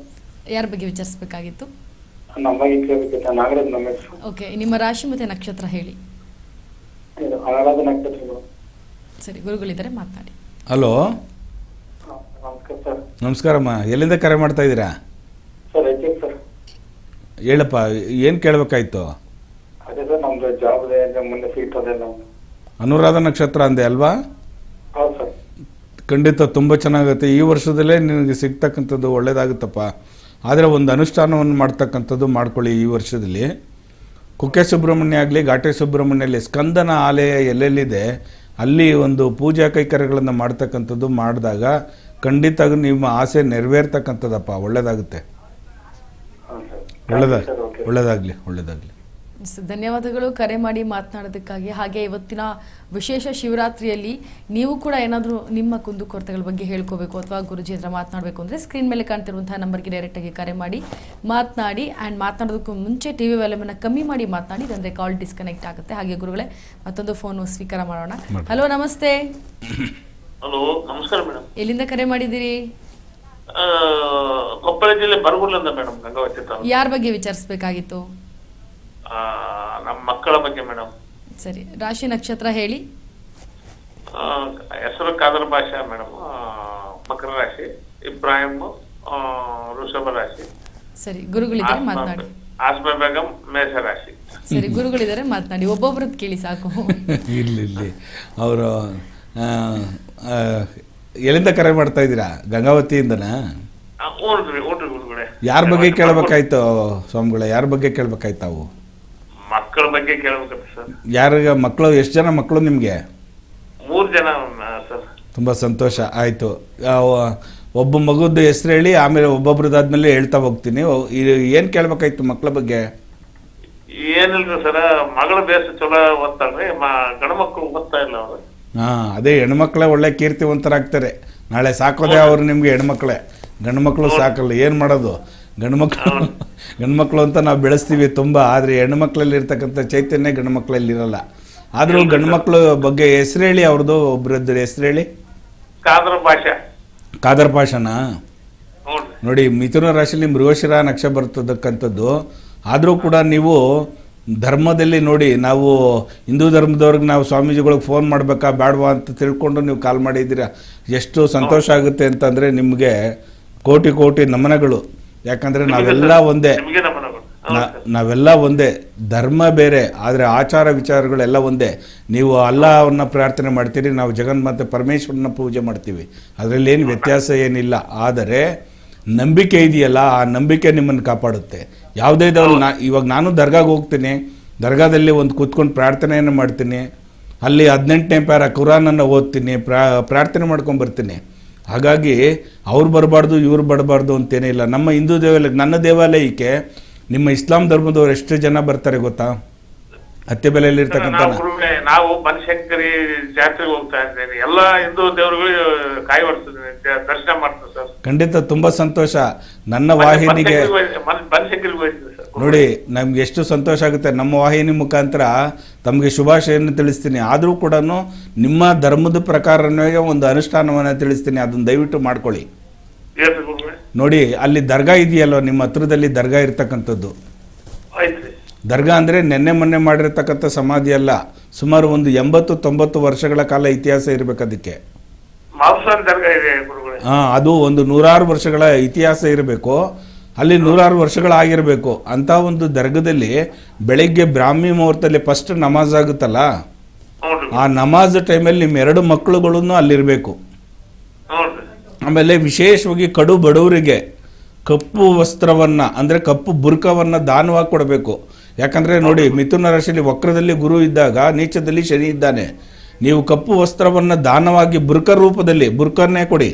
ಯಾರ ಬಗ್ಗೆ ವಿಚಾರಿಸಬೇಕಾಗಿತ್ತು? ನಮ್ಮ ಬಗ್ಗೆ ಕೇಳಬೇಕಿತ್ತು. ನಾಗರಾಜ್ ನಮ್ಮ ಹೆಸರು. ಓಕೆ, ನಿಮ್ಮ ರಾಶಿ ಮತ್ತೆ ನಕ್ಷತ್ರ ಹೇಳಿ. ಇದು ಅನುರಾಧ ನಕ್ಷತ್ರ ಮೇಡಮ್. ಸರಿ, ಗುರುಗಳಿದ್ದಾರೆ, ಮಾತನಾಡಿ. ಹಲೋ, ನಮಸ್ಕಾರ ಸರ್. ನಮಸ್ಕಾರಮ್ಮ. ಎಲ್ಲಿಂದ ಕರೆ ಮಾಡ್ತಾ ಇದ್ದೀರಾ? Sir Raichur sir. ಹೇಳಪ್ಪ, ಏನು ಕೇಳಬೇಕಾಯ್ತು? ಅದೇ ಸರ್, ಸರ್ ಜಾಬ್ ಮುಂದೆ ಸಿಗ್ತದೆ ನಾವು. ಅನುರಾಧ ನಕ್ಷತ್ರ ಅಂದೆ ಅಲ್ವಾ? ಹೌದು ಸರ್. ಖಂಡಿತ ತುಂಬ ಚೆನ್ನಾಗುತ್ತೆ. ಈ ವರ್ಷದಲ್ಲೇ ನಿನಗೆ ಸಿಗ್ತಕ್ಕಂಥದ್ದು ಒಳ್ಳೇದಾಗುತ್ತಪ್ಪ. ಆದರೆ ಒಂದು ಅನುಷ್ಠಾನವನ್ನು ಮಾಡ್ತಕ್ಕಂಥದ್ದು ಮಾಡ್ಕೊಳ್ಳಿ ಈ ವರ್ಷದಲ್ಲಿ. ಕುಕ್ಕೆ ಸುಬ್ರಹ್ಮಣ್ಯ ಆಗಲಿ, ಘಾಟೆ ಸುಬ್ರಹ್ಮಣ್ಯಲ್ಲಿ ಸ್ಕಂದನ ಆಲಯ ಎಲ್ಲೆಲ್ಲಿದೆ ಅಲ್ಲಿ ಒಂದು ಪೂಜಾ ಕೈಕರ್ಯಗಳನ್ನು ಮಾಡ್ತಕ್ಕಂಥದ್ದು ಮಾಡಿದಾಗ ಖಂಡಿತ ನಿಮ್ಮ ಆಸೆ ನೆರವೇರ್ತಕ್ಕಂಥದ್ದಪ್ಪ. ಒಳ್ಳೇದಾಗುತ್ತೆ. ಹಾಂ ಸರ್. ಒಳ್ಳೇದಾಗಲಿ. ಧನ್ಯವಾದಗಳು ಕರೆ ಮಾಡಿ ಮಾತನಾಡೋದಕ್ಕಾಗಿ. ಹಾಗೆ ಇವತ್ತಿನ ವಿಶೇಷ ಶಿವರಾತ್ರಿಯಲ್ಲಿ ನೀವು ಕೂಡ ಏನಾದರೂ ನಿಮ್ಮ ಕುಂದುಕೊರತೆಗಳ ಬಗ್ಗೆ ಹೇಳ್ಕೋಬೇಕು ಅಥವಾ ಗುರುಜಿ ಹತ್ರ ಮಾತನಾಡಬೇಕು ಅಂದರೆ ಸ್ಕ್ರೀನ್ ಮೇಲೆ ಕಾಣ್ತಿರುವಂತಹ ನಂಬರ್ಗೆ ಡೈರೆಕ್ಟಾಗಿ ಕರೆ ಮಾಡಿ ಮಾತನಾಡಿ. ಆ್ಯಂಡ್ ಮಾತನಾಡೋದಕ್ಕೂ ಮುಂಚೆ ಟಿ ವಿ ವ್ಯಾಲ್ಯೂಮನ್ನು ಕಮ್ಮಿ ಮಾಡಿ ಮಾತನಾಡಿ, ಅಂದರೆ ಕಾಲ್ ಡಿಸ್ಕನೆಕ್ಟ್ ಆಗುತ್ತೆ. ಹಾಗೆ ಗುರುಗಳೇ ಮತ್ತೊಂದು ಫೋನು ಸ್ವೀಕಾರ ಮಾಡೋಣ. ಹಲೋ, ನಮಸ್ತೆ. ಹಲೋ, ನಮಸ್ಕಾರ ಮೇಡಮ್. ಎಲ್ಲಿಂದ ಕರೆ ಮಾಡಿದ್ದೀರಿ? ಕೊಪ್ಪಳ ಜಿಲ್ಲೆ ಬರಗುಡ್ಲಿಂದ ಮೇಡಮ್, ಗಂಗಾವತಿ ತಾಲೂಕು. ಯಾರ ಬಗ್ಗೆ ವಿಚಾರಿಸಬೇಕಾಗಿತ್ತು? ನಮ್ಮ ಮಕ್ಕಳ ಬಗ್ಗೆ ಮೇಡಮ್. ಸರಿ, ರಾಶಿ ನಕ್ಷತ್ರ ಹೇಳಿ. ಹೆಸರು ಕಾದರ್ ಭಾಷಾ ಮೇಡಮ್. ಮಕರ ರಾಶಿ, ಇಬ್ರಾಹಿಂ ವೃಷಭ ರಾಶಿ. ಸರಿ, ಗುರುಗಳಿದ್ದಾರೆ ಮಾತನಾಡಿ. ಆಸ್ಮಾ ಬೇಗಂ ಮೇಷ ರಾಶಿ. ಸರಿ, ಗುರುಗಳಿದ್ದಾರೆ ಮಾತನಾಡಿ. ಒಬ್ಬೊಬ್ರದ್ದು ಕೇಳಿ ಸಾಕು. ಇಲ್ಲಿ ಅವರು ಎಲ್ಲಿಂದ ಕರೆ ಮಾಡ್ತಾ ಇದ್ದೀರಾ? ಗಂಗಾವತಿಯಿಂದನಾ? ಯಾರ ಬಗ್ಗೆ ಕೇಳಬೇಕಾಯ್ತು ಸ್ವಾಮಿಗಳೇ? ಯಾರ ಬಗ್ಗೆ ಕೇಳಬೇಕಾಯ್ತು ತಾವು? ಮಕ್ಕಳ ಬಗ್ಗೆ ಕೇಳಬೇಕಂತ ಸರ್. ಯಾರಿಗೆ ಮಕ್ಕಳು? ಎಷ್ಟು ಜನ ಮಕ್ಕಳು ನಿಮಗೆ? 3 ಜನ ಸರ್. ತುಂಬ ಸಂತೋಷ ಆಯಿತು. ಒಬ್ಬ ಮಗುದ್ದು ಹೆಸರು ಹೇಳಿ, ಆಮೇಲೆ ಒಬ್ಬೊಬ್ರದ್ದಾದ್ಮೇಲೆ ಹೇಳ್ತಾ ಹೋಗ್ತೀನಿ. ಏನು ಕೇಳಬೇಕಾಯ್ತು ಮಕ್ಕಳ ಬಗ್ಗೆ? ಏನಿಲ್ರಿ ಸರ, ಮಗಳ ಬೇಸ ಚಲೋ ಓದ್ತಾಳ್ರಿ, ಗಂಡು ಮಕ್ಕಳು ಓದ್ತಾ ಇಲ್ಲ ಅವರು. ಹಾಂ, ಅದೇ ಹೆಣ್ಮಕ್ಳೇ ಒಳ್ಳೆ ಕೀರ್ತಿವಂತರಾಗ್ತಾರೆ. ನಾಳೆ ಸಾಕೋದೇ ಅವರು ನಿಮಗೆ ಹೆಣ್ಮಕ್ಳೇ. ಗಂಡು ಮಕ್ಕಳು ಸಾಕಲ್ಲ, ಏನು ಮಾಡೋದು? ಗಂಡು ಮಕ್ಕಳು ಅಂತ ನಾವು ಬೆಳೆಸ್ತೀವಿ ತುಂಬ. ಆದರೆ ಹೆಣ್ಣು ಮಕ್ಕಳಲ್ಲಿ ಇರ್ತಕ್ಕಂಥ ಚೈತನ್ಯ ಗಂಡು ಮಕ್ಕಳಲ್ಲಿ ಇರಲ್ಲ. ಆದರೂ ಗಂಡು ಮಕ್ಕಳ ಬಗ್ಗೆ ಹೆಸರು ಹೇಳಿ, ಅವ್ರದ್ದು ಒಬ್ಬರದ್ದು ಹೆಸರು ಹೇಳಿ. ಕಾದರ್ ಪಾಷನಾ? ನೋಡಿ, ಮಿಥುನ ರಾಶಿಯಲ್ಲಿ ಮೃಗಶಿರ ನಕ್ಷತ್ರ ಬರ್ತಕ್ಕಂಥದ್ದು. ಆದರೂ ಕೂಡ ನೀವು ಧರ್ಮದಲ್ಲಿ ನೋಡಿ, ನಾವು ಹಿಂದೂ ಧರ್ಮದವ್ರಿಗೆ ನಾವು ಸ್ವಾಮೀಜಿಗಳಿಗೆ ಫೋನ್ ಮಾಡಬೇಕಾ ಬೇಡವಾ ಅಂತ ತಿಳ್ಕೊಂಡು ನೀವು ಕಾಲ್ ಮಾಡಿದ್ದೀರಾ. ಎಷ್ಟು ಸಂತೋಷ ಆಗುತ್ತೆ ಅಂತಂದರೆ ನಿಮಗೆ ಕೋಟಿ ಕೋಟಿ ನಮನಗಳು. ಯಾಕಂದರೆ ನಾವೆಲ್ಲ ಒಂದೇ, ಧರ್ಮ ಬೇರೆ ಆದರೆ ಆಚಾರ ವಿಚಾರಗಳೆಲ್ಲ ಒಂದೇ. ನೀವು ಅಲ್ಲಾಹವನ್ನು ಪ್ರಾರ್ಥನೆ ಮಾಡ್ತೀರಿ, ನಾವು ಜಗನ್ಮಾತೆ ಪರಮೇಶ್ವರನ ಪೂಜೆ ಮಾಡ್ತೀವಿ. ಅದರಲ್ಲಿ ಏನು ವ್ಯತ್ಯಾಸ ಏನಿಲ್ಲ. ಆದರೆ ನಂಬಿಕೆ ಇದೆಯಲ್ಲ, ಆ ನಂಬಿಕೆ ನಿಮ್ಮನ್ನು ಕಾಪಾಡುತ್ತೆ. ಯಾವುದೇ ಇವಾಗ ನಾನು ದರ್ಗಾಗೆ ಹೋಗ್ತೀನಿ, ದರ್ಗಾದಲ್ಲಿ ಒಂದು ಕೂತ್ಕೊಂಡು ಪ್ರಾರ್ಥನೆಯನ್ನು ಮಾಡ್ತೀನಿ. ಅಲ್ಲಿ 18ನೇ ಪ್ಯಾರ ಕುರಾನನ್ನು ಓದ್ತೀನಿ, ಪ್ರಾರ್ಥನೆ ಮಾಡ್ಕೊಂಡು ಬರ್ತೀನಿ. ಹಾಗಾಗಿ ಅವ್ರು ಬರಬಾರ್ದು ಇವ್ರು ಬರಬಾರ್ದು ಅಂತೇನೇ ಇಲ್ಲ. ನಮ್ಮ ಹಿಂದೂ ನನ್ನ ದೇವಾಲಯಕ್ಕೆ ನಿಮ್ಮ ಇಸ್ಲಾಂ ಧರ್ಮದವ್ರು ಎಷ್ಟು ಜನ ಬರ್ತಾರೆ ಗೊತ್ತಾ? ಹತ್ತೆಬೆಲೆಯಲ್ಲಿ ಇರ್ತಕ್ಕಂಥ ನಾವು ಬನಶಂಕರಿ ಜಾತ್ರೆಗೆ ಹೋಗ್ತಾ ಇದ್ದೇನೆ. ಎಲ್ಲ ಹಿಂದೂ ದೇವರುಗಳು ಕಾಯಿ ಹೊಡ್ತಿದ್ದೀನಿ, ದರ್ಶನ ಮಾಡ್ತೀನಿ ಸರ್. ಖಂಡಿತ ತುಂಬಾ ಸಂತೋಷ. ನನ್ನ ವಾಹಿನಿಗೆ ನೋಡಿ, ನಮ್ಗೆ ಎಷ್ಟು ಸಂತೋಷ ಆಗುತ್ತೆ. ನಮ್ಮ ವಾಹಿನಿ ಮುಖಾಂತರ ತಮಗೆ ಶುಭಾಶಯನ್ನು ತಿಳಿಸ್ತೀನಿ. ಆದರೂ ಕೂಡ ನಿಮ್ಮ ಧರ್ಮದ ಪ್ರಕಾರವೇ ಒಂದು ಅನುಷ್ಠಾನವನ್ನು ತಿಳಿಸ್ತೀನಿ, ಅದನ್ನು ದಯವಿಟ್ಟು ಮಾಡ್ಕೊಳ್ಳಿ. ನೋಡಿ, ಅಲ್ಲಿ ದರ್ಗಾ ಇದೆಯಲ್ಲ, ನಿಮ್ಮ ಹತ್ರದಲ್ಲಿ ದರ್ಗಾ ಇರ್ತಕ್ಕಂಥದ್ದು. ದರ್ಗಾ ಅಂದರೆ ನೆನ್ನೆ ಮೊನ್ನೆ ಮಾಡಿರ್ತಕ್ಕಂಥ ಸಮಾಧಿ ಅಲ್ಲ. ಸುಮಾರು ಒಂದು 80-90 ವರ್ಷಗಳ ಕಾಲ ಇತಿಹಾಸ ಇರಬೇಕು ಅದಕ್ಕೆ. ಅದು ಒಂದು 100 ವರ್ಷಗಳ ಇತಿಹಾಸ ಇರಬೇಕು. ಅಲ್ಲಿ 100 ವರ್ಷಗಳಾಗಿರಬೇಕು. ಅಂಥ ಒಂದು ದರ್ಗದಲ್ಲಿ ಬೆಳಗ್ಗೆ ಬ್ರಾಹ್ಮಿ ಮುಹೂರ್ತದಲ್ಲಿ ಫಸ್ಟ್ ನಮಾಜ್ ಆಗುತ್ತಲ್ಲ, ಆ ನಮಾಜ್ ಟೈಮಲ್ಲಿ ನಿಮ್ಮ 2 ಮಕ್ಕಳುಗಳನ್ನು ಅಲ್ಲಿರಬೇಕು. ಆಮೇಲೆ ವಿಶೇಷವಾಗಿ ಕಡು ಬಡವರಿಗೆ ಕಪ್ಪು ವಸ್ತ್ರವನ್ನು ಅಂದರೆ ಕಪ್ಪು ಬುರ್ಕವನ್ನು ದಾನವಾಗಿ ಕೊಡಬೇಕು. ಯಾಕಂದರೆ ನೋಡಿ, ಮಿಥುನ ರಾಶಿಯಲ್ಲಿ ವಕ್ರದಲ್ಲಿ ಗುರು ಇದ್ದಾಗ ನೀಚದಲ್ಲಿ ಶನಿ ಇದ್ದಾನೆ. ನೀವು ಕಪ್ಪು ವಸ್ತ್ರವನ್ನು ದಾನವಾಗಿ ಬುರ್ಕ ರೂಪದಲ್ಲಿ ಬುರ್ಕನ್ನೇ ಕೊಡಿ.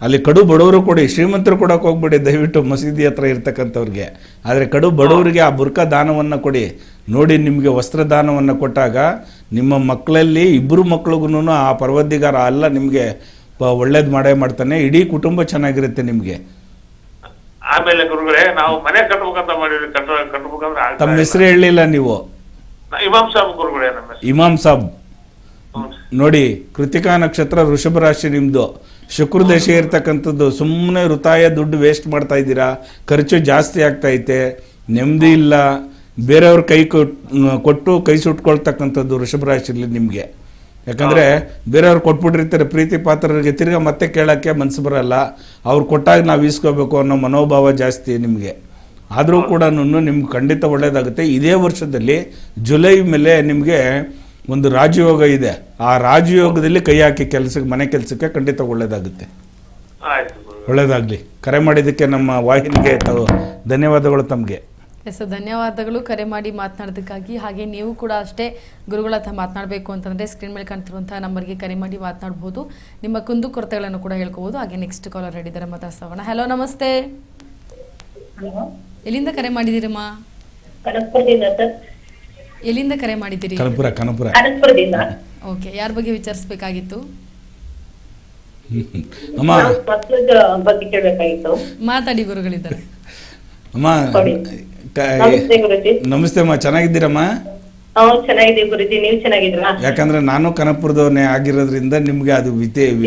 ಅಲ್ಲಿ ಕಡು ಬಡವರು ಕೊಡಿ, ಶ್ರೀಮಂತರು ಕೊಡೋಕೆ ಹೋಗ್ಬೇಡಿ ದಯವಿಟ್ಟು, ಮಸೀದಿ ಹತ್ರ ಇರ್ತಕ್ಕಂಥವ್ರಿಗೆ. ಆದರೆ ಕಡು ಬಡವರಿಗೆ ಆ ಬುರ್ಕ ದಾನವನ್ನು ಕೊಡಿ. ನೋಡಿ, ನಿಮಗೆ ವಸ್ತ್ರದಾನವನ್ನು ಕೊಟ್ಟಾಗ ನಿಮ್ಮ ಮಕ್ಕಳಲ್ಲಿ 2 ಮಕ್ಳಿಗೂ ಆ ಪರ್ವದಿಗಾರ ಅಲ್ಲ ನಿಮಗೆ ಒಳ್ಳೇದು ಮಾಡೇ ಮಾಡ್ತಾನೆ. ಇಡೀ ಕುಟುಂಬ ಚೆನ್ನಾಗಿರುತ್ತೆ ನಿಮಗೆ. ಆಮೇಲೆ ಗುರುಗಳೇ, ನಾವು ಮನೆ ಕಟ್ಟಬೇಕಂತ ಮಾಡಿದ್ವಿ, ಕಟ್ಟಬೇಕಂದ್ರೆ ತಮ್ಮ ಹೆಸರು ಹೇಳಲಿಲ್ಲ ನೀವು. ಇಮಾಮ್ ಸಾಬ್ ಗುರುಗಳೇ. ಇಮಾಮ್ ಸಾಬ್ ನೋಡಿ, ಕೃತಿಕಾ ನಕ್ಷತ್ರ ವೃಷಭ ರಾಶಿ ನಿಮ್ಮದು. ಶುಕ್ರ ದಶೆ ಇರ್ತಕ್ಕಂಥದ್ದು. ಸುಮ್ಮನೆ ವೃತಾಯ ದುಡ್ಡು ವೇಸ್ಟ್ ಮಾಡ್ತಾ ಇದ್ದೀರಾ, ಖರ್ಚು ಜಾಸ್ತಿ ಆಗ್ತೈತೆ, ನೆಮ್ಮದಿ ಇಲ್ಲ, ಬೇರೆಯವ್ರ ಕೈ ಕೊಟ್ಟು ಕೈ ಸುಟ್ಕೊಳ್ತಕ್ಕಂಥದ್ದು ವೃಷಭ ರಾಶಿಯಲ್ಲಿ ನಿಮಗೆ. ಯಾಕಂದರೆ ಬೇರೆಯವ್ರು ಕೊಟ್ಬಿಟ್ಟಿರ್ತಾರೆ ಪ್ರೀತಿ ಪಾತ್ರರಿಗೆ, ತಿರ್ಗಾ ಮತ್ತೆ ಕೇಳೋಕ್ಕೆ ಮನಸ್ಸು ಬರಲ್ಲ. ಅವ್ರು ಕೊಟ್ಟಾಗ ನಾವು ಈಸ್ಕೋಬೇಕು ಅನ್ನೋ ಮನೋಭಾವ ಜಾಸ್ತಿ ನಿಮಗೆ. ಆದರೂ ಕೂಡ ನಿಮ್ಗೆ ಖಂಡಿತ ಒಳ್ಳೆಯದಾಗುತ್ತೆ. ಇದೇ ವರ್ಷದಲ್ಲಿ ಜುಲೈ ಮೇಲೆ ನಿಮಗೆ ಒಂದು ರಾಜಯೋಗ ಇದೆ. ಆ ರಾಜಯೋಗದಲ್ಲಿ ಕೈ ಹಾಕಿ ಮನೆ ಕೆಲಸಕ್ಕೆ ಖಂಡಿತ ಒಳ್ಳೆಯದಾಗುತ್ತೆ. ಆಯ್ತು ಗುರುಗಳೇ. ಒಳ್ಳೆಯದಾಗಲಿ. ಕರೆ ಮಾಡಿದ್ದಕ್ಕೆ ನಮ್ಮ ವಾಹಿನಿಗೆ ಧನ್ಯವಾದಗಳು ತಮಗೆ. ಎಸ್, ಧನ್ಯವಾದಗಳು ಕರೆ ಮಾಡಿ ಮಾತನಾಡೋದಕ್ಕಾಗಿ. ಹಾಗೆ ನೀವು ಕೂಡ ಅಷ್ಟೇ ಗುರುಗಳ ಹತ್ರ ಮಾತನಾಡಬೇಕು ಅಂತಂದರೆ ಸ್ಕ್ರೀನ್ ಮೇಲೆ ಕಾಣ್ತಿರುವಂತಹ ನಂಬರ್ಗೆ ಕರೆ ಮಾಡಿ ಮಾತನಾಡ್ಬೋದು. ನಿಮ್ಮ ಕುಂದು ಕೊರತೆಗಳನ್ನು ಕೂಡ ಹೇಳ್ಕೋಬೋದು. ಹಾಗೆ ನೆಕ್ಸ್ಟ್ ಕಾಲರ್ ಹೇಳಿದ್ದಾರೆ, ಮಾತಾಡ್ಸೋಣ. ಹಲೋ, ನಮಸ್ತೆ. ಎಲ್ಲಿಂದ ಕರೆ ಮಾಡಿದ್ದೀರಮ್ಮ? ಎಲ್ಲಿಂದ ಕರೆ ಮಾಡಿದ್ದೀರಿ? ಕನಪುರ. ಓಕೆ, ಯಾರ ಬಗ್ಗೆ ವಿಚಾರಿಸಬೇಕಾಗಿತ್ತು? ಅಮ್ಮ ಬಗ್ಗೆ ಕೇಳಬೇಕಾಗಿತ್ತು. ಮಾತಾಡಿ, ಗುರುಗಳಿದ್ದಾರೆ. ಅಮ್ಮ ನಮಸ್ತೆ ಗುರುಜಿ. ನಮಸ್ತೆ ಅಮ್ಮ, ಚೆನ್ನಾಗಿದ್ದೀರಮ್ಮ? ಚೆನ್ನಾಗಿದ್ದೀವಿ ಗುರುಜಿ, ನೀವು ಚೆನ್ನಾಗಿದ್ದೀರಾ? ಯಾಕಂದ್ರೆ ನಾನು ಕನಪುರದವನೇ ಆಗಿರೋದ್ರಿಂದ ನಿಮ್ಗೆ ಅದು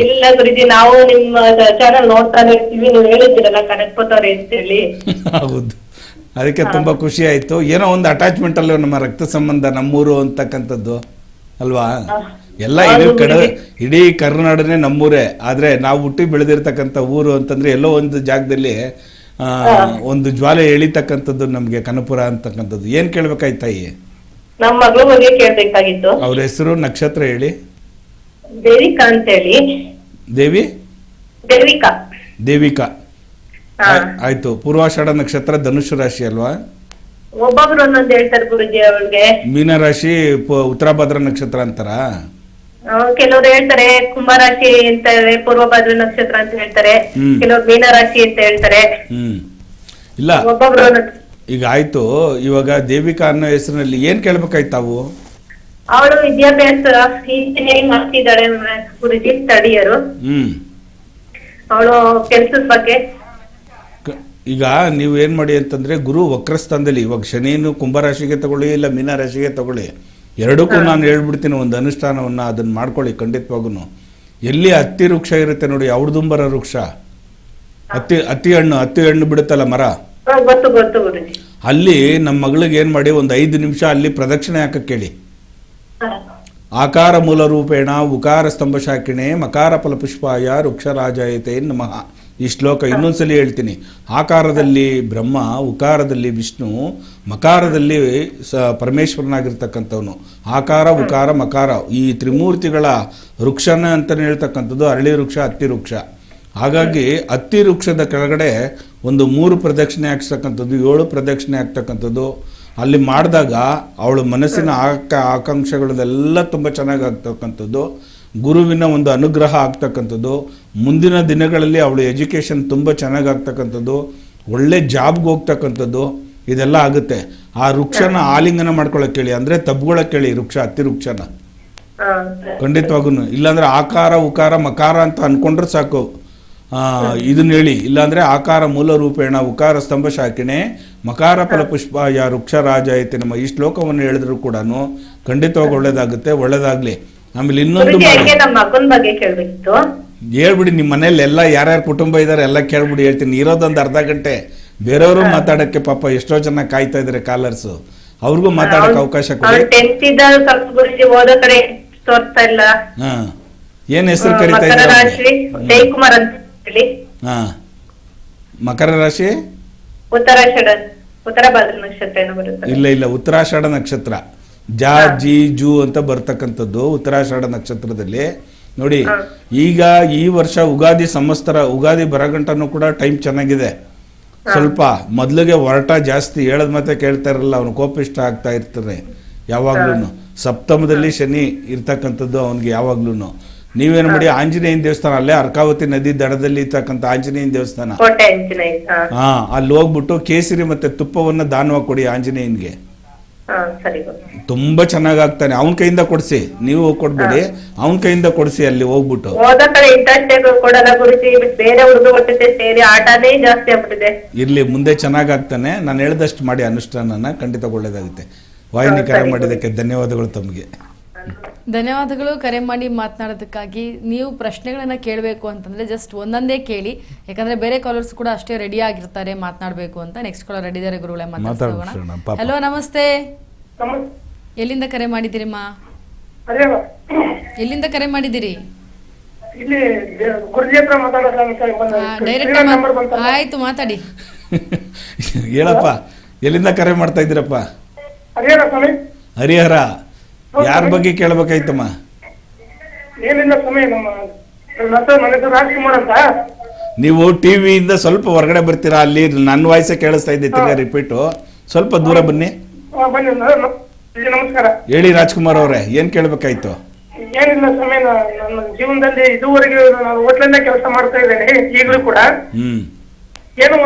ಇಲ್ಲ ಗುರುಜಿ, ನಾವು ನಿಮ್ಮ ಚಾನಲ್ ನೋಡ್ತಾನೆ ಇರ್ತೀವಿ. ನೀವು ಹೇಳಿದ್ದೀರಲ್ಲ ಕನಕಪುರದವ್ರೆ ಅಂತ ಹೇಳಿ. ಹೌದು, ಅದಕ್ಕೆ ತುಂಬಾ ಖುಷಿ ಆಯ್ತು. ಏನೋ ಒಂದು ಅಟ್ಯಾಚ್ಮೆಂಟ್ ಅಲ್ಲೋ ನಮ್ಮ ರಕ್ತ ಸಂಬಂಧ, ನಮ್ಮೂರು ಅಂತಕ್ಕಂಥದ್ದು ಅಲ್ವಾ? ಎಲ್ಲ ಇಡೀ ಕರ್ನಾಟಕನೇ ನಮ್ಮೂರೇ. ಆದ್ರೆ ನಾವು ಹುಟ್ಟಿ ಬೆಳೆದಿರ್ತಕ್ಕಂಥ ಊರು ಅಂತಂದ್ರೆ ಎಲ್ಲೋ ಒಂದು ಜಾಗದಲ್ಲಿ ಒಂದು ಜ್ವಾಲೆ ಎಳಿತಕ್ಕಂಥದ್ದು ನಮ್ಗೆ ಕನಪುರ ಅಂತಕ್ಕಂಥದ್ದು. ಏನ್ ಕೇಳ್ಬೇಕಾಯ್ತು ತಾಯಿ? ನಮ್ಮ ಮಗಳ ಬಗ್ಗೆ ಕೇಳ್ಬೇಕಾಗಿತ್ತು. ಅವ್ರ ಹೆಸರು, ನಕ್ಷತ್ರ ಹೇಳಿ. ದೇವಿಕಾ ಅಂತ ಹೇಳಿ. ದೇವಿಕಾ. ಆಯ್ತು. ಪೂರ್ವಾಷಾಢ ನಕ್ಷತ್ರ, ಧನುಷ್ ರಾಶಿ ಅಲ್ವಾ? ಒಬ್ಬೊಬ್ರು ಒಂದೊಂದು ಹೇಳ್ತಾರೆ ಗುರುಜಿ. ಅವಳಿಗೆ ಮೀನರಾಶಿ, ಉತ್ತರಾಭದ್ರ ನಕ್ಷತ್ರ ಅಂತಾರ. ಕೆಲವ್ರು ಹೇಳ್ತಾರೆ ಕುಂಭರಾಶಿ ಅಂತ, ಪೂರ್ವಭದ್ರ ನಕ್ಷತ್ರ ಅಂತ ಹೇಳ್ತಾರೆ. ಕೆಲವ್ರು ಮೀನರಾಶಿ ಅಂತ ಹೇಳ್ತಾರೆ. ಇಲ್ಲ, ಒಬ್ಬೊಬ್ರು ಈಗ ಆಯ್ತು. ಇವಾಗ ದೇವಿಕಾ ಅನ್ನೋ ಹೆಸರಿನಲ್ಲಿ ಏನ್ ಕೇಳ್ಬೇಕಾಯ್ತು ತಾವು? ಅವಳು ವಿದ್ಯಾಭ್ಯಾಸ ಇಂಜಿನಿಯರಿಂಗ್ ಮಾಡ್ತಿದ್ದಾಳೆ ಗುರುಜಿ, ಸ್ಟಡಿಯರು. ಅವಳು ಕೆಲ್ಸದ ಬಗ್ಗೆ. ಈಗ ನೀವು ಏನ್ ಮಾಡಿ ಅಂತಂದ್ರೆ, ಗುರು ವಕ್ರಸ್ಥಾನದಲ್ಲಿ, ಇವಾಗ ಶನಿಯನ್ನು ಕುಂಭರಾಶಿಗೆ ತಗೊಳ್ಳಿ, ಇಲ್ಲ ಮೀನರಾಶಿಗೆ ತಗೊಳ್ಳಿ, ಎರಡಕ್ಕೂ ನಾನು ಹೇಳ್ಬಿಡ್ತೀನಿ ಒಂದು ಅನುಷ್ಠಾನವನ್ನ, ಅದನ್ನ ಮಾಡ್ಕೊಳ್ಳಿ ಖಂಡಿತವಾಗೂ. ಎಲ್ಲಿ ಹತ್ತಿ ವೃಕ್ಷ ಇರುತ್ತೆ ನೋಡಿ, ಔಡುದುಂಬರ ವೃಕ್ಷ, ಹತ್ತಿ ಹಣ್ಣು ಬಿಡುತ್ತಲ್ಲ ಮರ, ಅಲ್ಲಿ ನಮ್ಮ ಮಗಳಿಗೆ ಏನ್ ಮಾಡಿ ಒಂದು 5 ನಿಮಿಷ ಅಲ್ಲಿ ಪ್ರದಕ್ಷಿಣೆ ಹಾಕಕ್ಕೆ ಕೇಳಿ. ಆಕಾರ ಮೂಲ ರೂಪೇಣ ಉಕಾರ ಸ್ತಂಭ ಶಾಕಿಣೆ ಮಕಾರ ಫಲಪುಷ್ಪಾಯ ವೃಕ್ಷರಾಜಾಯತೆ ನಮಃ. ಈ ಶ್ಲೋಕ ಇನ್ನೊಂದ್ಸಲಿ ಹೇಳ್ತೀನಿ. ಆಕಾರದಲ್ಲಿ ಬ್ರಹ್ಮ, ಉಕಾರದಲ್ಲಿ ವಿಷ್ಣು, ಮಕಾರದಲ್ಲಿ ಪರಮೇಶ್ವರನಾಗಿರ್ತಕ್ಕಂಥವನು. ಆಕಾರ, ಉಕಾರ, ಮಕಾರ ಈ ತ್ರಿಮೂರ್ತಿಗಳ ವೃಕ್ಷನ ಅಂತಾನೆ ಹೇಳ್ತಕ್ಕಂಥದ್ದು ಅರಳಿ ವೃಕ್ಷ, ಹತ್ತಿ ವೃಕ್ಷ. ಹಾಗಾಗಿ ಹತ್ತಿ ವೃಕ್ಷದ ಕೆಳಗಡೆ ಒಂದು 3 ಪ್ರದಕ್ಷಿಣೆ ಹಾಕ್ತಕ್ಕಂಥದ್ದು, 7 ಪ್ರದಕ್ಷಿಣೆ ಆಗ್ತಕ್ಕಂಥದ್ದು. ಅಲ್ಲಿ ಮಾಡಿದಾಗ ಅವಳ ಮನಸ್ಸಿನ ಆಕಾಂಕ್ಷೆಗಳೆಲ್ಲ ತುಂಬ ಚೆನ್ನಾಗಿ ಆಗ್ತಕ್ಕಂಥದ್ದು, ಗುರುವಿನ ಒಂದು ಅನುಗ್ರಹ ಆಗ್ತಕ್ಕಂಥದ್ದು, ಮುಂದಿನ ದಿನಗಳಲ್ಲಿ ಅವಳ ಎಜುಕೇಷನ್ ತುಂಬ ಚೆನ್ನಾಗಿ ಆಗ್ತಕ್ಕಂಥದ್ದು, ಒಳ್ಳೆ ಜಾಬ್ಗೆ ಹೋಗ್ತಕ್ಕಂಥದ್ದು, ಇದೆಲ್ಲ ಆಗುತ್ತೆ. ಆ ವೃಕ್ಷನ ಆಲಿಂಗನ ಮಾಡ್ಕೊಳಕ್ ಹೇಳಿ, ಅಂದ್ರೆ ತಬ್ಗೊಳಕ್ ಹೇಳಿ ವೃಕ್ಷ, ಹತ್ತಿ ವೃಕ್ಷನ ಖಂಡಿತವಾಗೂ. ಇಲ್ಲಾಂದ್ರೆ ಆಕಾರ, ಉಕಾರ, ಮಕಾರ ಅಂತ ಅನ್ಕೊಂಡ್ರೆ ಸಾಕು. ಇದನ್ನ ಹೇಳಿ. ಇಲ್ಲಾಂದ್ರೆ ಆಕಾರ ಮೂಲ ರೂಪೇಣ ಉಕಾರ ಸ್ತಂಭ ಶಾಕಿಣೆ ಮಕಾರ ಫಲಪುಷ್ಪಾಯ ವೃಕ್ಷರಾಜಾಯತೆ ನಮ್ಮ ಈ ಶ್ಲೋಕವನ್ನು ಹೇಳಿದ್ರು ಕೂಡ ಖಂಡಿತವಾಗಿ ಒಳ್ಳೇದಾಗುತ್ತೆ. ಒಳ್ಳೇದಾಗ್ಲಿ. ಆಮೇಲೆ ಇನ್ನೊಂದು ಹೇಳ್ಬಿಡಿ, ನಿಮ್ಮ ಮನೇಲಿ ಎಲ್ಲ ಯಾರ್ಯಾರ ಕುಟುಂಬ ಇದಾರೆ ಎಲ್ಲ ಕೇಳ್ಬಿಡಿ, ಹೇಳ್ತೀನಿ. ಇರೋದೊಂದು ಅರ್ಧ ಗಂಟೆ, ಬೇರೆಯವರು ಮಾತಾಡಕ್ಕೆ ಪಾಪ ಎಷ್ಟೋ ಜನ ಕಾಯ್ತಾ ಇದಾರೆ ಕಾಲರ್ಸ್, ಅವ್ರಿಗೂ ಮಾತಾಡಕ್ಕೆ ಅವಕಾಶ ಕೊಡಿ. ಏನ್ ಹೆಸರು ಕರೀತಾ ಇದ್ದಾರೆ? ಮಕರ ರಾಶಿ, ಇಲ್ಲ ಉತ್ತರಾಷಾಢ ನಕ್ಷತ್ರ, ಜಿ ಜೂ ಅಂತ ಬರ್ತಕ್ಕಂಥದ್ದು ಉತ್ತರಾಷಾಢ ನಕ್ಷತ್ರದಲ್ಲಿ ನೋಡಿ. ಈಗ ಈ ವರ್ಷ ಯುಗಾದಿ ಸಂವತ್ಸರ, ಯುಗಾದಿ ಬರಗಂಟನೂ ಕೂಡ ಟೈಮ್ ಚೆನ್ನಾಗಿದೆ. ಸ್ವಲ್ಪ ಮೊದ್ಲಿಗೆ ಹೊರಟ ಜಾಸ್ತಿ, ಹೇಳದ್ ಮತ್ತೆ ಕೇಳ್ತಾ ಇರಲ್ಲ, ಅವನು ಕೋಪಿಷ್ಟ ಆಗ್ತಾ ಇರ್ತಾರೆ ಯಾವಾಗ್ಲೂ. ಸಪ್ತಮದಲ್ಲಿ ಶನಿ ಇರ್ತಕ್ಕಂಥದ್ದು ಅವನಿಗೆ ಯಾವಾಗ್ಲೂ. ನೀವೇನು ಮಾಡಿ, ಆಂಜನೇಯನ ದೇವಸ್ಥಾನ, ಅಲ್ಲೇ ಅರ್ಕಾವತಿ ನದಿ ದಡದಲ್ಲಿ ಇರ್ತಕ್ಕಂಥ ಆಂಜನೇಯನ ದೇವಸ್ಥಾನ, ಅಲ್ಲಿ ಹೋಗ್ಬಿಟ್ಟು ಕೇಸರಿ ಮತ್ತೆ ತುಪ್ಪವನ್ನ ದಾನವಾಗಿ ಕೊಡಿ ಆಂಜನೇಯನ್ಗೆ. ತುಂಬಾ ಚೆನ್ನಾಗ್ ಆಗ್ತಾನೆ. ಅವನ ಕೈಯಿಂದ ಕೊಡ್ಸಿ, ನೀವು ಕೊಡ್ಬೇಡಿ, ಅವನ ಕೈಯಿಂದ ಕೊಡ್ಸಿ ಅಲ್ಲಿ ಹೋಗ್ಬಿಟ್ಟು. ಇರ್ಲಿ, ಮುಂದೆ ಚೆನ್ನಾಗ್ ಆಗ್ತಾನೆ. ನಾನು ಹೇಳ್ದಷ್ಟು ಮಾಡಿ ಅನುಷ್ಠಾನನ, ಖಂಡಿತ ಒಳ್ಳೇದಾಗುತ್ತೆ. ವಾಹಿನಿ ಕರೆ ಮಾಡಿದ್ದಕ್ಕೆ ಧನ್ಯವಾದಗಳು ತಮಗೆ. ಧನ್ಯವಾದಗಳು ಕರೆ ಮಾಡಿ ಮಾತನಾಡೋದಕ್ಕಾಗಿ. ನೀವು ಪ್ರಶ್ನೆಗಳನ್ನ ಕೇಳಬೇಕು ಅಂತಂದ್ರೆ ಜಸ್ಟ್ ಒಂದೊಂದೇ ಕೇಳಿ, ಯಾಕಂದ್ರೆ ಬೇರೆ ಕಾಲರ್ಸ್ ಕೂಡ ಅಷ್ಟೇ ರೆಡಿ ಆಗಿರ್ತಾರೆ ಮಾತನಾಡಬೇಕು ಅಂತ. ನೆಕ್ಸ್ಟ್ ಕಾಲರ್ ರೆಡಿ ಇದ್ದಾರೆ, ಗುರುಗಳೇ ಮಾತಾಡೋಣ. ಹಲೋ, ನಮಸ್ತೆ. ಎಲ್ಲಿಂದ ಕರೆ ಮಾಡಿದ್ದೀರಿಮ್ಮ? ಎಲ್ಲಿಂದ ಕರೆ ಮಾಡಿದ್ದೀರಿ? ಡೈರೆಕ್ಟ್ ಆಯ್ತು, ಮಾತಾಡಿ. ಹೇಳಪ್ಪ, ಎಲ್ಲಿಂದ ಕರೆ ಮಾಡ್ತಾ ಇದ್ದೀರಪ್ಪ? ಹರಿಹರ ಸ್ವಾಮಿ. ಹರಿಹರ. ಯಾರ ಬಗ್ಗೆ ಕೇಳಬೇಕಾಯ್ತಮ್ಮ? ಏನಿಲ್ಲ ಸ್ವಾಮಿ, ನನ್ನ ಹೆಸರು ರಾಜ್ಕುಮಾರ್ ಅಂತ. ನೀವು ಟಿವಿಯಿಂದ ಸ್ವಲ್ಪ ಹೊರಗಡೆ ಬರ್ತೀರಾ? ಅಲ್ಲಿ ನನ್ನ ವಾಯ್ಸೇ ಕೇಳಿಸ್ತಾ ಇದೆ, ತಿರ್ಗಾ ರಿಪೀಟು. ಸ್ವಲ್ಪ ದೂರ ಬನ್ನಿ. ಬನ್ನಿ. ನಮಸ್ಕಾರ. ಹೇಳಿ ರಾಜ್ಕುಮಾರ್ ಅವರೇ, ಏನ್ ಕೇಳಬೇಕಾಯ್ತು? ಏನಿಲ್ಲ ಸ್ವಾಮಿ, ನನ್ನ ಜೀವನದಲ್ಲಿ ಇದುವರೆಗೆ ನಾನು ಹೋಟ್ಲಲ್ಲೇ ಕೆಲಸ ಮಾಡ್ತಾ ಇದ್ದೇನೆ, ಈಗಲೂ ಕೂಡ. ಏನೋ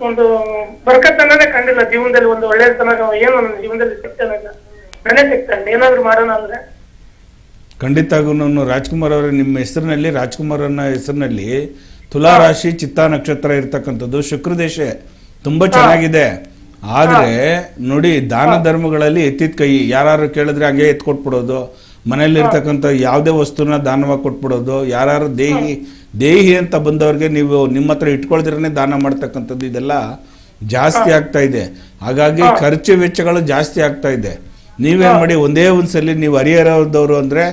ಒಂದು ಬರ್ಕತ್ತನ್ನೇ ಕಂಡಿಲ್ಲ ಜೀವನದಲ್ಲಿ. ಒಂದು ಒಳ್ಳೆತನ ಏನು ನನ್ನ ಜೀವನದಲ್ಲಿ ಸಿಗ್ತಾನೆ, ನನಗೆ ಸಿಗ್ತಾನೆ. ಏನಾದ್ರು ಮಾಡೋಣ ಅಂದ್ರೆ ಖಂಡಿತಾಗೂ ರಾಜ್ಕುಮಾರ್ ಅವರೇ, ನಿಮ್ಮ ಹೆಸರಿನಲ್ಲಿ, ರಾಜ್ಕುಮಾರ್ ಅನ್ನೋ ಹೆಸರಿನಲ್ಲಿ ತುಲಾ ರಾಶಿ ಚಿತ್ತಾ ನಕ್ಷತ್ರ ಇರ್ತಕ್ಕಂಥದ್ದು, ಶುಕ್ರದೇಶ ತುಂಬಾ ಚೆನ್ನಾಗಿದೆ. ಆದ್ರೆ ನೋಡಿ, ದಾನ ಧರ್ಮಗಳಲ್ಲಿ ಎತ್ತಿದ ಕೈ. ಯಾರು ಕೇಳಿದ್ರೆ ಹಂಗೆ ಎತ್ಕೊಟ್ಬಿಡೋದು, ಮನೇಲಿ ಇರ್ತಕ್ಕಂಥ ಯಾವುದೇ ವಸ್ತುನ ದಾನವಾಗಿ ಕೊಟ್ಬಿಡೋದು, ಯಾರು ದೇಹಿ ಅಂತ ಬಂದವ್ರಿಗೆ ನೀವು ನಿಮ್ಮ ಹತ್ರ ಇಟ್ಕೊಳ್ದಿರೇ ದಾನ ಮಾಡ್ತಕ್ಕಂಥದ್ದು, ಇದೆಲ್ಲ ಜಾಸ್ತಿ ಆಗ್ತಾ ಇದೆ. ಹಾಗಾಗಿ ಖರ್ಚು ವೆಚ್ಚಗಳು ಜಾಸ್ತಿ ಆಗ್ತಾ ಇದೆ. ನೀವೇನ್ ಮಾಡಿ, ಒಂದೇ ಒಂದ್ಸಲಿ ನೀವು ಹರಿಹರದವರು ಅಂದ್ರೆ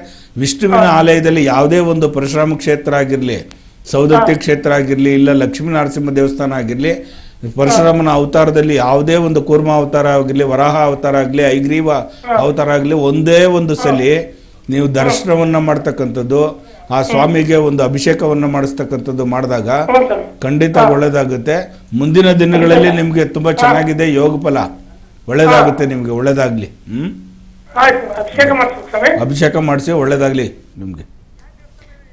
ವಿಷ್ಣುವಿನ ಆಲಯದಲ್ಲಿ ಯಾವುದೇ ಒಂದು ಪರಶುರಾಮ ಕ್ಷೇತ್ರ ಆಗಿರ್ಲಿ, ಸೌದತ್ತಿ ಕ್ಷೇತ್ರ ಆಗಿರ್ಲಿ, ಇಲ್ಲ ಲಕ್ಷ್ಮೀ ನರಸಿಂಹ ದೇವಸ್ಥಾನ ಆಗಿರ್ಲಿ, ಪರಶುರಾಮನ ಅವತಾರದಲ್ಲಿ ಯಾವುದೇ ಒಂದು ಕೂರ್ಮ ಅವತಾರ ಆಗಿರ್ಲಿ, ವರಾಹ ಅವತಾರ ಆಗಲಿ, ಐಗ್ರೀವ ಅವತಾರ ಆಗಲಿ, ಒಂದೇ ಒಂದು ಸಲಿ ನೀವು ದರ್ಶನವನ್ನ ಮಾಡ್ತಕ್ಕಂಥದ್ದು, ಆ ಸ್ವಾಮಿಗೆ ಒಂದು ಅಭಿಷೇಕವನ್ನ ಮಾಡಿಸ್ತಕ್ಕಂಥದ್ದು ಮಾಡಿದಾಗ ಖಂಡಿತ ಒಳ್ಳೇದಾಗುತ್ತೆ. ಮುಂದಿನ ದಿನಗಳಲ್ಲಿ ನಿಮ್ಗೆ ತುಂಬಾ ಚೆನ್ನಾಗಿದೆ, ಯೋಗ ಫಲ ಒಳ್ಳೇದಾಗುತ್ತೆ, ನಿಮ್ಗೆ ಒಳ್ಳೇದಾಗ್ಲಿ. ಅಭಿಷೇಕ ಮಾಡಿಸಿ, ಒಳ್ಳೇದಾಗ್ಲಿ ನಿಮ್ಗೆ.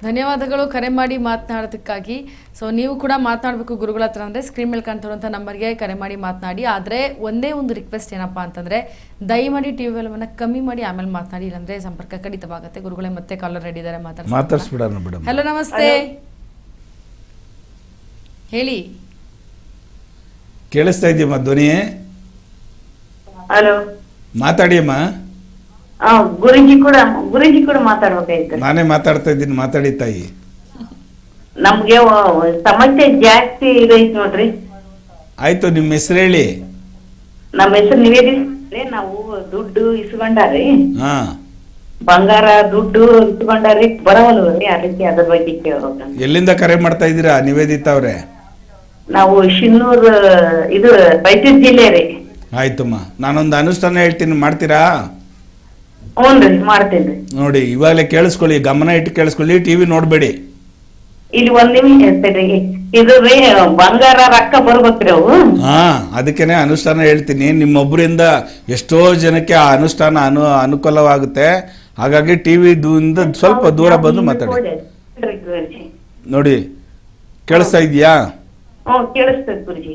ಧನ್ಯವಾದಗಳು ಕರೆ ಮಾಡಿ ಮಾತನಾಡೋದಕ್ಕಾಗಿ. ಸೊ ನೀವು ಕೂಡ ಮಾತನಾಡಬೇಕು ಗುರುಗಳ ಹತ್ರ ಅಂದರೆ ಸ್ಕ್ರೀನ್ ಮೇಲೆ ಕಾಣ್ತಿರುವಂಥ ನಂಬರ್ಗೆ ಕರೆ ಮಾಡಿ ಮಾತನಾಡಿ. ಆದರೆ ಒಂದೇ ಒಂದು ರಿಕ್ವೆಸ್ಟ್ ಏನಪ್ಪ ಅಂತಂದರೆ, ದಯಮಾಡಿ ಟಿ ವಿ ವೆಲ್ವನ್ನ ಕಮ್ಮಿ ಮಾಡಿ ಆಮೇಲೆ ಮಾತನಾಡಿ, ಇಲ್ಲಾಂದರೆ ಸಂಪರ್ಕ ಕಡಿತವಾಗುತ್ತೆ. ಗುರುಗಳೇ ಮತ್ತೆ ಕಾಲರ್ ರೆಡಿ ಇದ್ದಾರೆ, ಮಾತಾಡ್ಸ್ಬಿಡೋಣ ಮೇಡಮ್. ಹಲೋ, ನಮಸ್ತೆ, ಹೇಳಿ. ಕೇಳಿಸ್ತಾ ಇದೆಯಮ್ಮ ಧ್ವನಿ? ಹಲೋ, ಮಾತಾಡಿ ಅಮ್ಮ. ಗುರುಜಿ ಕೂಡ ಮಾತಾಡ್ಬೇಕಾಯ್ತು. ನಾನೇ ಮಾತಾಡ್ತಾ ಇದ್ದೀನಿ, ಮಾತಾಡಿ ತಾಯಿ. ನಮ್ಗೆ ಸಮಸ್ಯೆ ಜಾಸ್ತಿ ಇದೈತ್ ನೋಡ್ರಿ. ಆಯ್ತು, ನಿಮ್ಮ ಹೆಸರು ಹೇಳಿ. ನಮ್ಮ ಹೆಸರು ನಿವೇದಿಸಿ. ನಾವು ದುಡ್ಡು ಇಸ್ಕೊಂಡಾರಿ, ಬಂಗಾರ ದುಡ್ಡು ಇಸ್ಕೊಂಡಾರಿ, ಬರವಲ್ರಿ. ಅದಕ್ಕೆ ಅದ್ರ ಬಗ್ಗೆ ಕೇಳ್ಬೇಕು. ಎಲ್ಲಿಂದ ಕರೆ ಮಾಡ್ತಾ ಇದ್ದೀರಾ ನಿವೇದಿತಾ ಅವ್ರೆ? ನಾವು ಶಿನ್ನೂರ್, ಇದು ರಾಯಚೂರು ಜಿಲ್ಲೆ ರೀ. ಆಯ್ತಮ್ಮ, ನಾನೊಂದು ಅನುಷ್ಠಾನ ಹೇಳ್ತೀನಿ, ಮಾಡ್ತೀರಾ? ಹ್ಞೂನ್ರಿ, ಮಾಡ್ತೇನ್ರಿ. ನೋಡಿ, ಇವಾಗಲೇ ಕೇಳಿಸ್ಕೊಳ್ಳಿ, ಗಮನ ಇಟ್ಟು ಕೇಳಿಸ್ಕೊಳ್ಳಿ, ಟಿವಿ ನೋಡ್ಬೇಡಿ. ಇಲ್ಲಿ ಒಂದ್ ನಿಮಿಷ ಇರ್ತೇರಿ. ಇದು ರೀ ಬಂಗಾರ ರೊಕ್ಕ ಬರ್ಬೇಕ್ರಿ ಅವು. ಅದಕ್ಕೇನೆ ಅನುಷ್ಠಾನ ಹೇಳ್ತೀನಿ. ನಿಮ್ಮೊಬ್ಬರಿಂದ ಎಷ್ಟೋ ಜನಕ್ಕೆ ಆ ಅನುಷ್ಠಾನ ಅನುಕೂಲವಾಗುತ್ತೆ. ಹಾಗಾಗಿ ಟಿವಿ ಸ್ವಲ್ಪ ದೂರ ಬಂದು ಮಾತಾಡಿ. ನೋಡಿ, ಕೇಳಿಸ್ತಾ ಇದೆಯಾ? ಕೇಳಿಸ್ತದೆ ಗುರುಜಿ.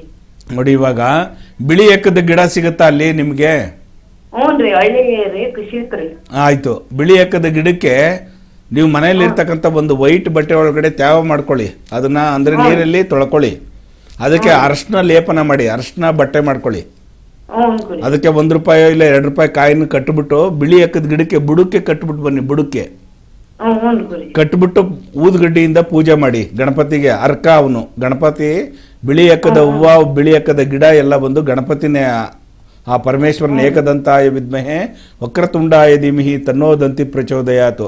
ನೋಡಿ, ಇವಾಗ ಬಿಳಿ ಎಕ್ಕದ ಗಿಡ ಸಿಗುತ್ತಾ ಅಲ್ಲಿ ನಿಮ್ಗೆ? ಹ್ಞೂನ್ರಿ, ಹಳ್ಳಿ ರೀ, ಕೃಷಿ ರೀ. ಆಯ್ತು, ಬಿಳಿ ಎಕ್ಕದ ಗಿಡಕ್ಕೆ ನೀವು ಮನೆಯಲ್ಲಿ ಇರ್ತಕ್ಕಂಥ ಒಂದು ವೈಟ್ ಬಟ್ಟೆ ಒಳಗಡೆ ತ್ಯಾವ ಮಾಡ್ಕೊಳ್ಳಿ. ಅದನ್ನ ಅಂದ್ರೆ ನೀರಲ್ಲಿ ತೊಳ್ಕೊಳ್ಳಿ. ಅದಕ್ಕೆ ಅರಶಿನ ಲೇಪನ ಮಾಡಿ, ಅರಶಿನ ಬಟ್ಟೆ ಮಾಡ್ಕೊಳ್ಳಿ. ಅದಕ್ಕೆ ₹1 ಇಲ್ಲ ₹2 ಕಾಯಿನ ಕಟ್ಬಿಟ್ಟು ಬಿಳಿ ಎಕ್ಕದ ಗಿಡಕ್ಕೆ ಬುಡಕ್ಕೆ ಕಟ್ಬಿಟ್ಟು ಬನ್ನಿ. ಬುಡಕ್ಕೆ ಕಟ್ಬಿಟ್ಟು ಊದ್ಗಡ್ಡಿಯಿಂದ ಪೂಜೆ ಮಾಡಿ. ಗಣಪತಿಗೆ ಅರ್ಕ, ಅವನು ಗಣಪತಿ, ಬಿಳಿ ಎಕ್ಕದ ಹೂವು, ಬಿಳಿ ಎಕ್ಕದ ಗಿಡ ಎಲ್ಲ ಬಂದು ಗಣಪತಿನೇ. ಆ ಪರಮೇಶ್ವರನ ಏಕದಂತಾಯ ವಿದ್ಮಹೆ ವಕ್ರತುಂಡಾಯ ಧೀಮಹಿ ತನ್ನೋದಂತಿ ಪ್ರಚೋದಯಾತು.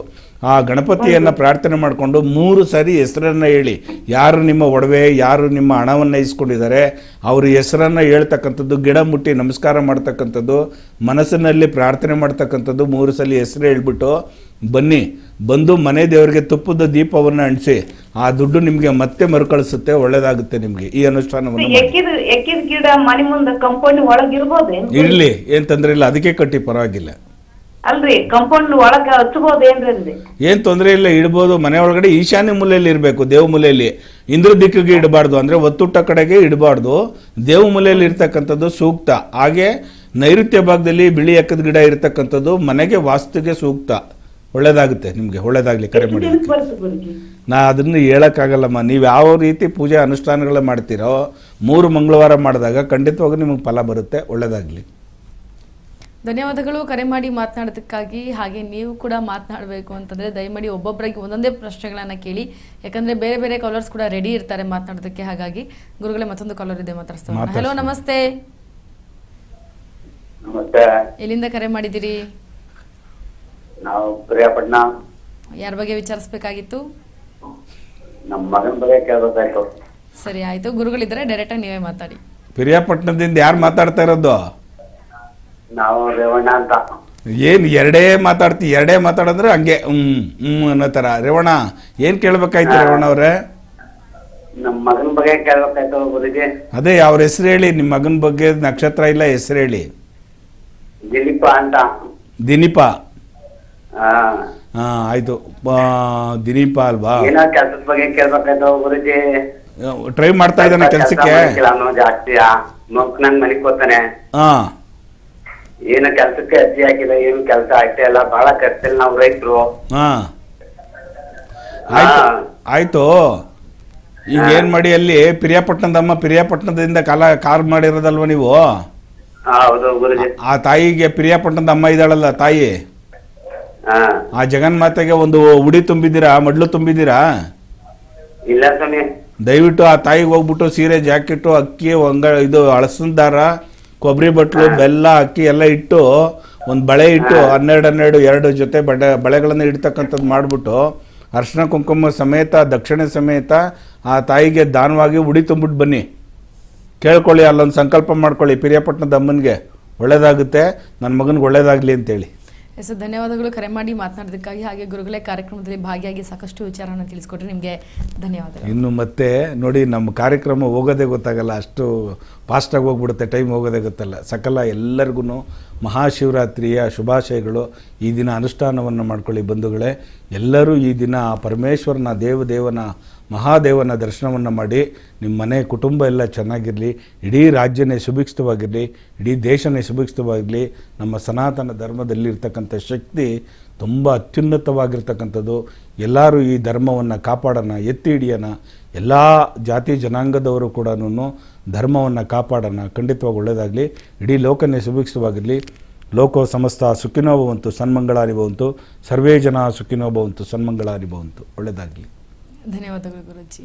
ಆ ಗಣಪತಿಯನ್ನ ಪ್ರಾರ್ಥನೆ ಮಾಡಿಕೊಂಡು 3 ಸಾರಿ ಹೆಸರನ್ನ ಹೇಳಿ. ಯಾರು ನಿಮ್ಮ ಒಡವೆ, ಯಾರು ನಿಮ್ಮ ಹಣವನ್ನು ಇಸ್ಕೊಂಡಿದ್ದಾರೆ ಅವ್ರ ಹೆಸರನ್ನ ಹೇಳ್ತಕ್ಕಂಥದ್ದು, ಗಿಡ ಮುಟ್ಟಿ ನಮಸ್ಕಾರ ಮಾಡ್ತಕ್ಕಂಥದ್ದು, ಮನಸ್ಸಿನಲ್ಲಿ ಪ್ರಾರ್ಥನೆ ಮಾಡ್ತಕ್ಕಂಥದ್ದು. 3 ಸಲ ಹೆಸರು ಹೇಳ್ಬಿಟ್ಟು ಬನ್ನಿ. ಬಂದು ಮನೆ ದೇವರಿಗೆ ತುಪ್ಪದ ದೀಪವನ್ನು ಅಂಟಿಸಿ. ಆ ದುಡ್ಡು ನಿಮ್ಗೆ ಮತ್ತೆ ಮರುಕಳಿಸುತ್ತೆ, ಒಳ್ಳೇದಾಗುತ್ತೆ ನಿಮ್ಗೆ. ಈ ಅನುಷ್ಠಾನವನ್ನು ಗಿಡ ಮನೆ ಮುಂದೆ ಕಾಂಪೌಂಡ್ ಒಳಗೆ ಇರ್ಬೋದು, ಇರ್ಲಿ, ಏನ್ ತೊಂದ್ರೆ ಇಲ್ಲ, ಅದಕ್ಕೆ ಕಟ್ಟಿ, ಪರವಾಗಿಲ್ಲ. ಅಲ್ರಿ, ಕಾಂಪೌಂಡ್ ಒಳಗ ಹಚ್ಬೋದೇನ್ರಿ? ಏನ್ ತೊಂದರೆ ಇಲ್ಲ, ಇಡ್ಬೋದು. ಮನೆ ಒಳಗಡೆ ಈಶಾನ್ಯ ಮೂಲೆಯಲ್ಲಿ ಇರಬೇಕು, ದೇವ ಮೂಲೆಯಲ್ಲಿ. ಇಂದ್ರ ದಿಕ್ಕಿಗೆ ಇಡಬಾರ್ದು, ಅಂದ್ರೆ ಒತ್ತುಟ್ಟ ಕಡೆಗೆ ಇಡಬಾರ್ದು. ದೇವ ಮೂಲೆಯಲ್ಲಿ ಇರ್ತಕ್ಕಂಥದ್ದು ಸೂಕ್ತ. ಹಾಗೆ ನೈಋತ್ಯ ಭಾಗದಲ್ಲಿ ಬಿಳಿ ಎಕ್ಕದ ಗಿಡ ಇರ್ತಕ್ಕಂಥದ್ದು ಮನೆಗೆ ವಾಸ್ತುಗೆ ಸೂಕ್ತ. ಒಳ್ಳೇದಾಗುತ್ತೆ ನಿಮ್ಗೆ, ಒಳ್ಳೇದಾಗ್ಲಿ. ಕರೆ ಮಾಡಿ. ನಾ ಅದನ್ನು ಹೇಳಕ್ಕಾಗಲ್ಲಮ್ಮ. ನೀವು ಯಾವ ರೀತಿ ಪೂಜೆ ಅನುಷ್ಠಾನಗಳ ಮಾಡ್ತೀರೋ 3 ಮಂಗಳವಾರ ಮಾಡಿದಾಗ ಖಂಡಿತವಾಗೂ ನಿಮಗೆ ಫಲ ಬರುತ್ತೆ. ಒಳ್ಳೇದಾಗ್ಲಿ. ಧನ್ಯವಾದಗಳು ಕರೆ ಮಾಡಿ ಮಾತನಾಡೋದಕ್ಕಾಗಿ. ಹಾಗೆ ನೀವು ಕೂಡ ಮಾತನಾಡಬೇಕು ಅಂತಂದರೆ ದಯಮಾಡಿ ಒಬ್ಬೊಬ್ಬರಿಗೆ ಒಂದೊಂದೇ ಪ್ರಶ್ನೆಗಳನ್ನು ಕೇಳಿ, ಯಾಕಂದರೆ ಬೇರೆ ಬೇರೆ ಕಾಲರ್ಸ್ ಕೂಡ ರೆಡಿ ಇರ್ತಾರೆ ಮಾತನಾಡೋದಕ್ಕೆ. ಹಾಗಾಗಿ ಗುರುಗಳೇ, ಮತ್ತೊಂದು ಕಾಲರ್ ಇದೆ, ಮಾತಾಡ್ತಾರೆ. ಹಲೋ, ನಮಸ್ತೆ. ನಮಸ್ತೆ. ಎಲ್ಲಿಂದ ಕರೆ ಮಾಡಿದ್ದೀರಿ? ನಾವು ಪ್ರಿಯಾಪಟ್ನ. ಯಾರ ಬಗ್ಗೆ ವಿಚಾರಿಸಬೇಕಾಗಿತ್ತು? ನಮ್ಮ ಮಗನ ಬಗ್ಗೆ ಕೇಳಬೇಕಾಯ್ತು. ಸರಿ, ಆಯಿತು. ಗುರುಗಳಿದ್ದಾರೆ, ಡೈರೆಕ್ಟಾಗಿ ನೀವೇ ಮಾತಾಡಿ. ಪಿರಿಯಾಪಟ್ಟಣದಿಂದ ಯಾರು ಮಾತಾಡ್ತಾ ಇರೋದು? ನಾವು ರೇವಣ್ಣ ಅಂತ. ಏನು ಎರಡೇ ಮಾತಾಡಿದ್ರೆ ಹಂಗೆ ಅನ್ನೋ ಥರ. ರೇವಣ್ಣ ಏನು ಕೇಳ್ಬೇಕಾಯ್ತು ರೇವಣ್ಣ ಅವರೇ? ನಮ್ಮ ಮಗನ ಬಗ್ಗೆ ಕೇಳ್ಬೇಕಾಯ್ತು ಗುರುಜಿ. ಅದೇ ಅವ್ರ ಹೆಸರು ಹೇಳಿ, ನಿಮ್ಮ ಮಗನ ಬಗ್ಗೆ ನಕ್ಷತ್ರ ಇಲ್ಲ, ಹೆಸರು ಹೇಳಿ. ದಿಲೀಪ ಅಂತ. ದಿನೀಪ. ಹಾ ಆಯ್ತು. ದಿನೀಪ ಅಲ್ವಾ? ಏನೋ ಕೆಲ್ಸದ ಬಗ್ಗೆ ಕೇಳ್ಬೇಕಾಯ್ತು ಗುರುಜಿ. ಟ್ರೈ ಮಾಡ್ತಾ ಇದ್ದಾನೆ ಕೆಲ್ಸಕ್ಕೆ? ಜಾಸ್ತಿ ನಂಗ್ ಮನೆಗ್ ಹೋಗ್ತಾನೆ. ಹಾ, ಏನು ಕೆಲ್ಸಕ್ಕೆ ಅರ್ಜಿ ಹಾಕಿಲ್ಲ, ಏನು ಕೆಲಸ ಆಗ್ತಾ ಇಲ್ಲ, ಬಹಳ ಕಷ್ಟದಲ್ಲಿ ನಾವು ರೈತರು. ಹಾ ಆಯ್ತು. ಈಗ ಏನ್ ಮಾಡಿ ಅಲ್ಲಿ ಪಿರಿಯಾಪಟ್ಟಣದಿಂದ ಕಾರ್ ಮಾಡಿರೋದಲ್ವ ನೀವು? ಹೌದು ಗುರುಜಿ. ಆ ತಾಯಿಗೆ ಪಿರಿಯಾಪಟ್ಟಣದ ಅಮ್ಮ ಇದ್ದಾಳಲ್ಲ ತಾಯಿ, ಆ ಜಗನ್ಮಾತೆಗೆ ಒಂದು ಉಡಿ ತುಂಬಿದ್ದೀರಾ, ಮಡ್ಲು ತುಂಬಿದ್ದೀರಾ? ಇಲ್ಲ ಸ್ವಾಮಿ. ದಯವಿಟ್ಟು ಆ ತಾಯಿಗೆ ಹೋಗ್ಬಿಟ್ಟು ಸೀರೆ, ಜಾಕೆಟು, ಅಕ್ಕಿ, ಇದು ಹಳಸಿನ ದಾರ, ಕೊಬ್ಬರಿ ಬಟ್ಲು, ಬೆಲ್ಲ, ಅಕ್ಕಿ ಎಲ್ಲ ಇಟ್ಟು ಒಂದು ಬಳೆ ಇಟ್ಟು 12 ಜೊತೆ ಬಳೆಗಳನ್ನು ಇಡ್ತಕ್ಕಂಥದ್ದು ಮಾಡಿಬಿಟ್ಟು ಅರ್ಶಿನ ಕುಂಕುಮ ಸಮೇತ ದಕ್ಷಿಣೆ ಸಮೇತ ಆ ತಾಯಿಗೆ ದಾನವಾಗಿ ಉಡಿ ತುಂಬಿಟ್ಟು ಬನ್ನಿ. ಕೇಳ್ಕೊಳ್ಳಿ, ಅಲ್ಲೊಂದು ಸಂಕಲ್ಪ ಮಾಡ್ಕೊಳ್ಳಿ, ಪಿರಿಯಾಪಟ್ಟಣದ ಅಮ್ಮನಿಗೆ ಒಳ್ಳೇದಾಗುತ್ತೆ, ನನ್ನ ಮಗನಿಗೆ ಒಳ್ಳೇದಾಗಲಿ ಅಂತೇಳಿ. ಎಸ್, ಧನ್ಯವಾದಗಳು ಕರೆ ಮಾಡಿ ಮಾತನಾಡೋದಕ್ಕಾಗಿ. ಹಾಗೆ ಗುರುಗಳೇ ಕಾರ್ಯಕ್ರಮದಲ್ಲಿ ಭಾಗಿಯಾಗಿ ಸಾಕಷ್ಟು ವಿಚಾರವನ್ನು ತಿಳಿಸ್ಕೊಟ್ರೆ ನಿಮಗೆ ಧನ್ಯವಾದಗಳು. ಇನ್ನು ಮತ್ತೆ ನೋಡಿ, ನಮ್ಮ ಕಾರ್ಯಕ್ರಮ ಹೋಗೋದೇ ಗೊತ್ತಾಗಲ್ಲ, ಅಷ್ಟು ಫಾಸ್ಟಾಗಿ ಹೋಗ್ಬಿಡುತ್ತೆ, ಟೈಮ್ ಹೋಗೋದೇ ಗೊತ್ತಲ್ಲ. ಸಕಲ ಎಲ್ಲರಿಗೂ ಮಹಾಶಿವರಾತ್ರಿಯ ಶುಭಾಶಯಗಳು. ಈ ದಿನ ಅನುಷ್ಠಾನವನ್ನು ಮಾಡ್ಕೊಳ್ಳಿ ಬಂಧುಗಳೇ. ಎಲ್ಲರೂ ಈ ದಿನ ಪರಮೇಶ್ವರನ ದೇವನ ಮಹಾದೇವನ ದರ್ಶನವನ್ನು ಮಾಡಿ ನಿಮ್ಮ ಮನೆ ಕುಟುಂಬ ಎಲ್ಲ ಚೆನ್ನಾಗಿರಲಿ, ಇಡೀ ರಾಜ್ಯನೇ ಸುಭಿಕ್ಷಿತವಾಗಿರಲಿ, ಇಡೀ ದೇಶನೇ ಸುಭಿಕ್ಷಿತವಾಗಿರಲಿ. ನಮ್ಮ ಸನಾತನ ಧರ್ಮದಲ್ಲಿರ್ತಕ್ಕಂಥ ಶಕ್ತಿ ತುಂಬ ಅತ್ಯುನ್ನತವಾಗಿರ್ತಕ್ಕಂಥದ್ದು. ಎಲ್ಲರೂ ಈ ಧರ್ಮವನ್ನು ಕಾಪಾಡೋಣ, ಎತ್ತಿ ಹಿಡಿಯೋಣ. ಎಲ್ಲ ಜಾತಿ ಜನಾಂಗದವರು ಕೂಡ ಧರ್ಮವನ್ನು ಕಾಪಾಡೋಣ. ಖಂಡಿತವಾಗಿ ಒಳ್ಳೆಯದಾಗಲಿ, ಇಡೀ ಲೋಕನೇ ಸುಭಿಕ್ಷಿತವಾಗಿರಲಿ. ಲೋಕೋ ಸಮಸ್ತ ಸುಖಿನೋ ಭವಂತು, ಸನ್ಮಂಗಳಾನಿ ಭವಂತು, ಸರ್ವೇ ಜನ ಸುಖಿನೋ ಭವಂತು, ಸನ್ಮಂಗಳಾನಿ ಭವಂತು. ಒಳ್ಳೆಯದಾಗಲಿ. ಧನ್ಯವಾದಗಳು ಗುರುಜಿ.